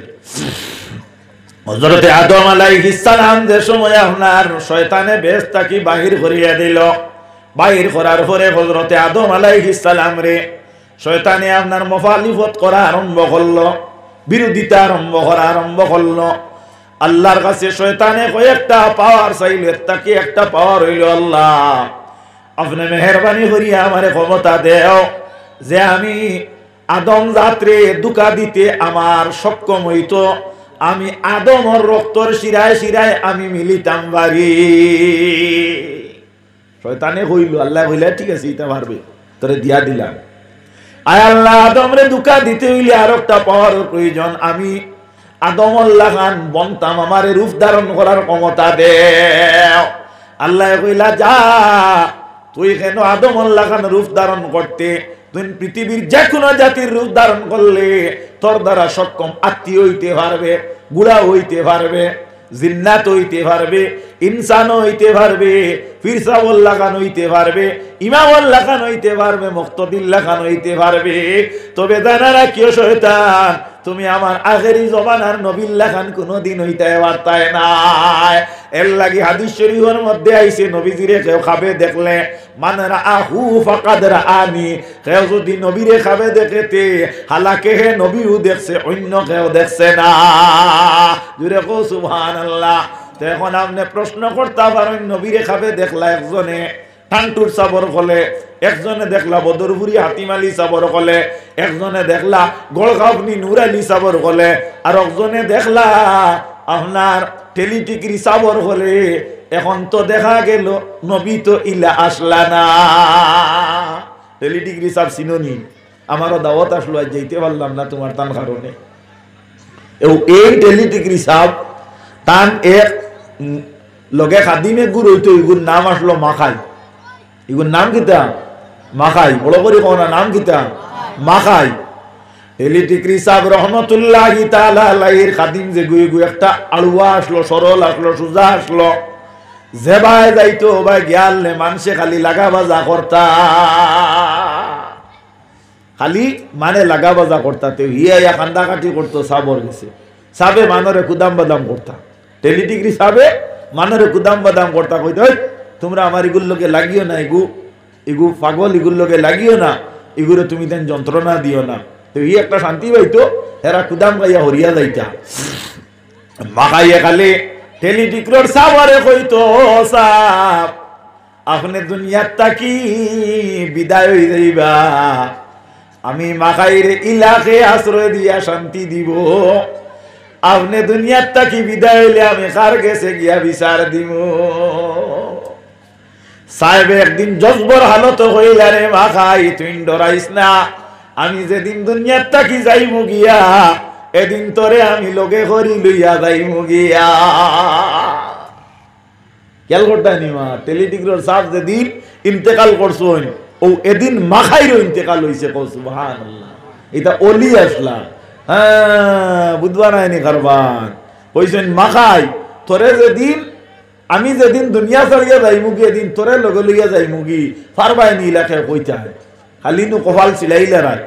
হযরতে আদম আলাইহিস সালাম যে সময় আপনার শয়তানে বেহেশতাকে বাহির করিয়া দিল, বাহির করার পরে হযরতে আদম আলাইহিস সালাম রে শয়তানে আপনার মুখালিফত করা আরম্ভ করলো, বিরোধিতা আরম্ভ করলো। আল্লাহর কাছে শয়তানে কয়েকটা পাওয়ার চাইল, তাকে একটা পাওয়ার হইল, আল্লাহ আপনি মেহেরবানি করিয়া আমারে ক্ষমতা দেও যে আমি আদম জাতরে দুকা দিতে আমার সক্ষম হইতো, আমি আদমর রক্তর শিরায় শিরায় আমি মিলিতাম বাড়ি। শয়তানে কইল, আল্লাহ কইলা ঠিক আছে এটা পারবে, তোরে দিয়া দিলাম। আয় আল্লাহ আদমরে দুকা দিতে হইলে আর একটা পাওয়ার প্রয়োজন, আমি আদম আল্লাহ খান বনতাম, আমারে রূপ ধারণ করার ক্ষমতা দেও। আল্লাহ কইলা যা তুই কেন আদম আল্লাহ খান রূপ ধারণ করতে, তুই পৃথিবীর যে কোনো জাতির রূপ ধারণ করলে তোর দ্বারা সক্ষম আত্মীয় হইতে পারবে, বুড়া হইতে পারবে, জিন্নাত হইতে পারবে, ইনসান হইতে পারবে, ফিরসাউল্লাহ খান হইতে পারবে, ইমামুল্লাহ খান হইতে পারবে, মুক্তদিল্লাহ খান হইতে পারবে। তবে জানা রাখিও শয়তান তুমি আমার আখেরি জমানার নবিল্লাহ খান কোনদিন হইতে পারতায় নাই। এর লাগি হাদিস শরীফের মধ্যে আইছে নবীজিরে কেউ খাবে দেখলে মান রাআহু ফাকাদ রাআনি, কেউ যদি নবীরে খাবে দেখেতে হালাকে হে নবীও দেখছে, অন্য কেউ দেখছে না। জুরে কো সুবহানাল্লাহ। তো এখন আপনি প্রশ্ন করতে পারেন নবীরে খাবে দেখলা একজনে টানটুর সাবর কলে, একজনে দেখলা বদরপুরি হাতিম আলী সাবর কলে, একজনে দেখলা গোলগাঁওনি নূর আলী সাবর কলে, আর একজনে দেখলা আপনার টেলিটিকরি সাবর কলে। এখন তো দেখা গেল নবী তো ইলা আসলা না। টেলিটিকরি সাব চিননি, আমারও দাওয়াত আসলো, আজ যাইতে পারলাম না তোমার তান কারণে। এই টেলিটিকরি সাব তান এক লগে খাদিমে গুড় হইতো, এগুর নাম আসলো মাখাই। এগুর নাম কিতা? মাখাই। বড় করে কো না নাম কিতা? মাখাই। টেলিটিকরি সাহেব রহমতুল্লাহি তাআলা আলাইহির খাদিম যে গুই গুই একটা আলুয়া আসলো, সরল আসলো, সুজা আসলো, যে ভাই যাইতো ভাই গিয়ালে মানুষে খালি লাগা বাজা করতা, খালি মানে লাগা বাজা করতা। তো হিয়া কান্দা কাটি করতো, সাবর গেছে সাবে মানরে কুদাম বাদাম করতা। টেলিটিকরি সাবে মানরে কুদাম বাদাম করতা, কইতো তোমরা আমার এগুলোকে লাগিও না, এগু পাগল, এগুলোকে লাগিও না, এগুলো তুমি দেন যন্ত্রণা দিও না। তো ই একটা শান্তি পাইতো, এরা কুদাম গাইয়া হরিয়া যাইতা। মাখাইয়া খালে টেলিটিকরর সাবরে কইতো সাব আপনি দুনিয়ার তাকি বিদায় হয়ে যাইবা, আমি মাখাইর ইলাকে আশ্রয় দিয়া শান্তি দিব। আপনি দুনিয়ার তাকি বিদায় হইলে আমি কার গেছে গিয়া বিচার দিব। সাহেব একদিন জজবর হালত হইলা রে মাখাই তুই ডরাইস না, আমি যেদিন দুনিয়ার তাকি যাইমু গিয়া এদিন তোরে আমি লগে করি লইয়া যাইমু গিয়া। খেয়াল করতে নিমা টেলিটিকরর সাহেব যেদিন ইন্তেকাল করছেন ও এদিন মাখাইরও ইন্তেকাল হইছে। সুবহানাল্লাহ, এটা অলি আসলা। হ্যাঁ বুধবা নাইনি কারবান কইছেন মাখাই তোরে যেদিন আমি যেদিন দুনিয়া ছাড়িয়া যাইমুগি এদিন তোরে লগে লইয়া যাইমুগি পারবাই নি এলাকায় কইতা খালি নু কপাল চিলাইলে রায়।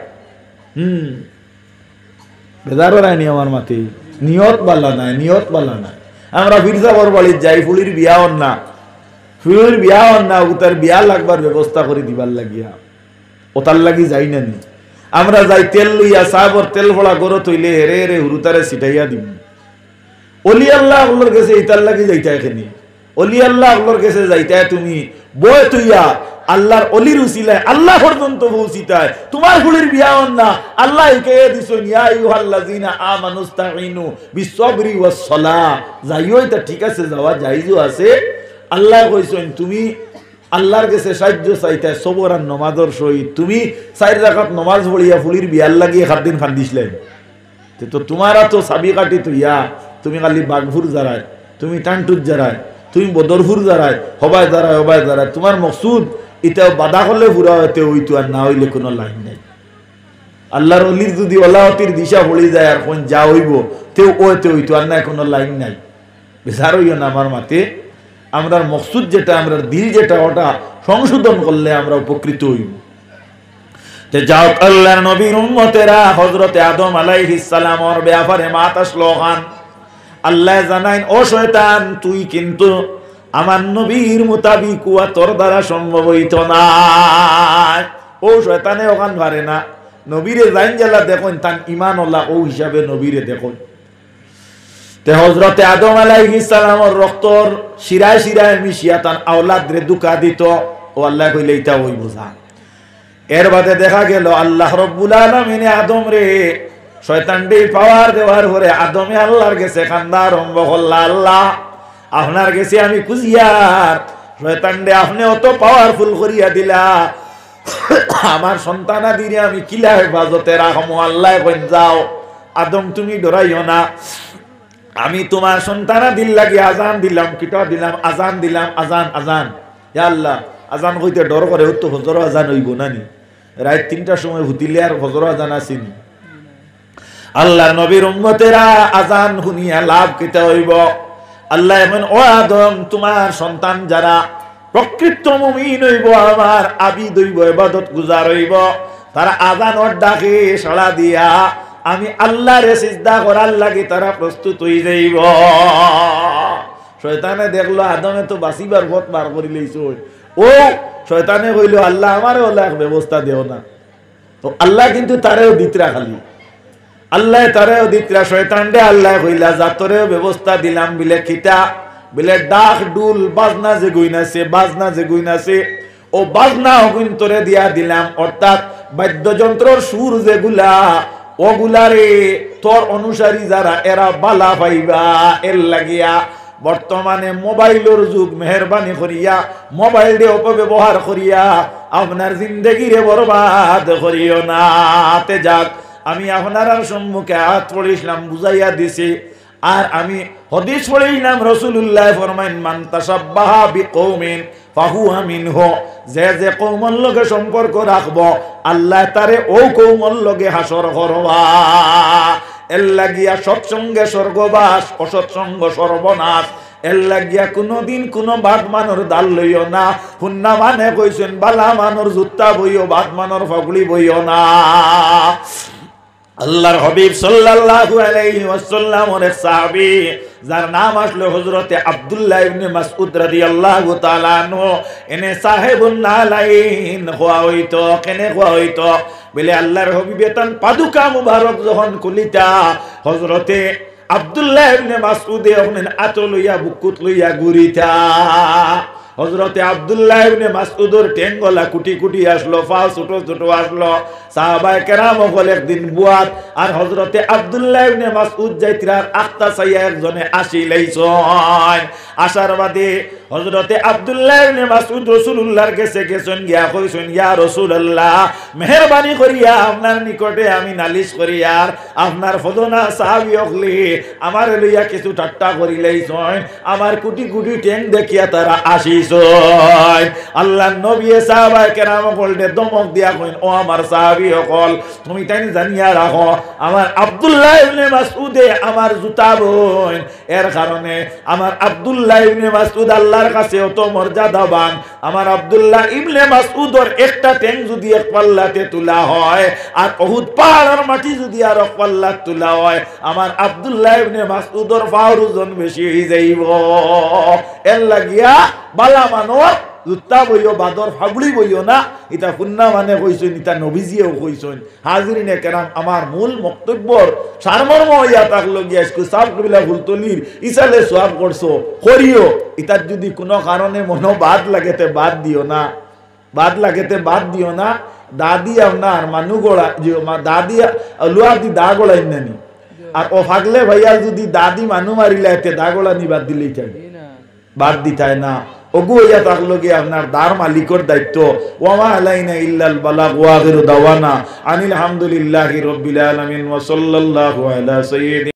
বেজারও রায়নি আমার মাতি, নিয়ত বালা নাই, নিয়ত বালা নাই। আমরা ফিরসাবর বাড়ির যাই, ফুলির বিয়া হন না, ফুলির বিয়া হন না, তার বিয়া লাগবার ব্যবস্থা করে দিবার লাগিয়া ওতার লাগি যাই না নি। আমরা যাই তেল লইয়া সাহাবর তেল ফোড়া গরো তৈলে হেরে হেরে হুরুতারে ছিটাইয়া দিব। অলি আল্লাহ আল্লাহর কাছে ইতার লাগি যাইতা এখানে, অলি আল্লাহ আল্লাহর কাছে যাইতা তুমি বয় তুইয়া আল্লাহর অলির উসিলায় আল্লাহ পর্যন্ত পৌঁছিতায়। তোমার ফুলির বিয়া হন না, আল্লাহ কে দিছেন ইয়া আইয়ুহাল্লাযিনা আমানুস্তাঈনু বিসসবরি ওয়াস সালাহ। যাইও এটা ঠিক আছে, যাওয়া জায়েজও আছে। আল্লাহ কইছেন তুমি আল্লাহর কাছে সাহায্য চাইতে সবর আর নমাজের সহিত তুমি 4 রাকাত নমাজ পড়িয়া ফুলির বিয়ার লাগিয়ে 7 দিন খান্দিছিলেন। তো তোমারা তো সাবি কাটি তুইয়া তুমি খালি বাগফুর যারায়, তুমি টানটুর যারায়, তুমি বদরপুর যারায়, হবায় যারায়, হবায় যারায়, তোমার মকসুদ এটাও বাধা করলে পুরা হইতে হইতো, আর না হইলে কোনো লাইন নাই। আল্লাহর অলির যদি ওলাহতির দিশা পড়ে যায় আর কোন যা হইব তেও ওতে হইতো, আর না কোনো লাইন নাই। বেজার হইও না আমার মাতে। আমরা মকসুদ যেটা, আমরা দিল যেটা, ওটা সংশোধন করলে আমরা উপকৃত হইব। যাও আল্লাহর নবীর উম্মতেরা হযরতে আদম আলাইহিস সালামের ব্যাপারে মাতা শ্লোগান আল্লাহ জানাইন, ও শয়তান তুই কিন্তু আমার নবীর মোতাবিক ওয়া তোর দ্বারা সম্ভব হইতো না। ও শয়তানে ওখান পারে না, নবীরে জাইন জেলা দেখুন তান ইমান ওলা ও হিসাবে নবীরে দেখুন। তে হযরতে আদম আলাইহিস সালামের রক্তর শিরায় শিরায় মিশিয়া তান আওলাদ রে দুকা দিত। ও আল্লাহ কইলে এটা ওই বোঝা। এর বাদে দেখা গেল আল্লাহ রব্বুল আলামিন আদম রে শয়তান ডে পাওয়ার দেওয়ার পরে আদমে আল্লাহর কাছে কান্দা আরম্ভ করলা, আল্লাহ আপনার কাছে আমি কুজিয়ার, শয়তান ডে আপনি অত পাওয়ারফুল করিয়া দিলা, আমার সন্তানাদিরে আমি কিলা হেফাজতে রাখমু। আল্লাহ কইন যাও আদম তুমি ডরাইও না, আমি তোমার সন্তানাদির লাগি আজান দিলাম, কিটা দিলাম, আজান দিলাম, আজান আজান। ইয়া আল্লাহ আজান হইতে ডর করে, তো ফজর আজান হইব নানি, রাত 3টার সময় হুতিলে আর ফজর আজান আসেনি। আল্লাহর নবীর উম্মতেরা আজান শুনিয়া লাভ কিতা হইব? আল্লাহ এমন, ও আদম তোমার সন্তান যারা প্রকৃত মুমিন হইব, আমার আবিদ হইব, ইবাদত গুজার হইব, তারা আজানের ডাকে সাড়া দিয়া আমি আল্লাহরে সিজদা করার লাগি তারা প্রস্তুত হই যাইব। শয়তানে দেখলো আদমে তো বাঁচিবার পথ বার করি লইছ, ও শয়তানে কইল আল্লাহ আমারে ওলা ব্যবস্থা দেও না। তো আল্লাহ কিন্তু তারেও দিতরা, খালি আল্লাহ তারেও দিতরা। শয়তান দে আল্লাহ কইলা জাতরেও ব্যবস্থা দিলাম, বিলে খিতা বিলে ডাক ডুল বাজনা যে গইনাছে, বাজনা যে গইনাছে ও বাজনা হগুন তোরে দিয়া দিলাম, অর্থাৎ বাদ্যযন্ত্রর সুর যেগুলা ওগুলারে তোর অনুসারী যারা এরা বালা পাইবা। এর লাগিয়া বর্তমানে মোবাইলের যুগ, মেহরবানি করিয়া মোবাইল দিয়ে অপব্যবহার করিয়া আপনার জিন্দগিরে বরবাদ করিও না। তে যাক আমি আপনার সম্মুখে হাত পড়িলাম, বুঝাইয়া দিছি। আর আমি হাদিস পড়িলাম, রাসূলুল্লাহ ফরমাইন মান তাশাব্বাহা বিকওমিন ফাহুয়া মিনহু, যে যে কওমের লগে সম্পর্ক রাখবো আল্লাহ তারে ও কওমের লগে হাসর করবা। এর লাগিয়া সৎসঙ্গে স্বর্গবাস, অসৎসঙ্গ সর্বনাশ। এর লাগিয়া কোনদিন কোন বাদ মানর দাল লইও না। হুন্না মানে কইছেন বালা মানর জুত্তা বইও, বাদ মানর ফগলি বইও না। আল্লাহর হাবিব সাল্লাল্লাহু আলাইহি ওয়াসাল্লামের এক সাহাবী যার নাম আসলো হযরতে আব্দুল্লাহ ইবনে মাসউদ রাদিয়াল্লাহু তাআলা আনহু, এনে সাহেবুন নালাইন হওয়া হইতো। কেনে হওয়া হইতো বলে আল্লাহর হাবিবে তান পাদুকা মুবারক যখন কুলিতা হযরতে আব্দুল্লাহ ইবনে মাসউদে ওখানে আত লইয়া বুকুত লইয়া ঘুরিতা। হযরতে আব্দুল্লাহ ইবনে মাসউদের টেঙ্গলা কুটি কুটি আসলো, পা ছোট ছোট আসলো। সাহাবায়ে কেরাম হল একদিন বুয়াত, আর হযরতে আব্দুল্লাহ ইবনে মাসউদ যাইত্রার আখতা সাইয়া একজনে আসিলাইছন। আসার বাদে হযরতে আব্দুল্লাহ ইবনে মাসউদ রাসূলুল্লাহর কাছে গেছেন, গিয়া কইছেন ইয়া রাসূলুল্লাহ মেহেরবানি করিয়া আপনার নিকটে আমি নালিশ করি, আর আপনার ফদনা সাহাবী হকলি আমার লইয়া কিছু ঠাট্টা করিলাইছন, আমার কুটি কুটি টেং দেখিয়া তারা আসিছন। আল্লাহর নবী সাহাবায়ে কেরাম বলতে দমক দিয়া কইন, ও আমার সাহাবী হকল তুমি তাই জানিয়া রাখো আমার আব্দুল্লাহ ইবনে মাসউদে আমার জুতা বইন, এর কারণে আমার আব্দুল্লাহ ইবনে মাসউদ আল্লাহর আল্লাহর কাছে অত মর্যাদাবান। আমার আব্দুল্লাহ ইবনে মাসউদর একটা ট্যাং যদি এক পাল্লাতে তোলা হয় আর উহুদ পাহাড়ের মাটি যদি আর এক পাল্লাতে তোলা হয়, আমার আব্দুল্লাহ ইবনে মাসউদর পাওয়ার ওজন বেশি হয়ে যাইব। এর লাগিয়া বালা মানর জুতা বইও বাদর ফাবড়ি বইও না, এটা পুন্না মানে কইছেন, এটা নবীজিও কইছেন। হাজিরিনে কেরাম, আমার মূল বক্তব্যর সারমর্ম হইয়া থাকলো গিয়া সাব কবিলা ফুলতলির ইসালে সোয়াব করছো করিও, ইতার যদি কোনো কারণে মনো বাদ লাগেতে বাদ দিও না, বাদ লাগেতে বাদ দিও না। দাদি আপনার মানু গোড়া যে দাদি লুয়া দি দা গোড়াই নানি, আর ও ফাগলে ভাইয়া যদি দাদি মানু মারিলে এতে দা গোড়া নি বাদ দিলেই চাই, বাদ দিতাই না। ওগু হইয়া থাকলো গিয়ে আপনার দার মালিকর দায়িত্ব। ওয়ামা আলাইনা ইল্লাল বালাগ ওয়া আখিরু দাওয়ানা আনিল হামদুলিল্লাহি রাব্বিল আলামিন ওয়া সাল্লাল্লাহু আলা সাইয়্যিদিনা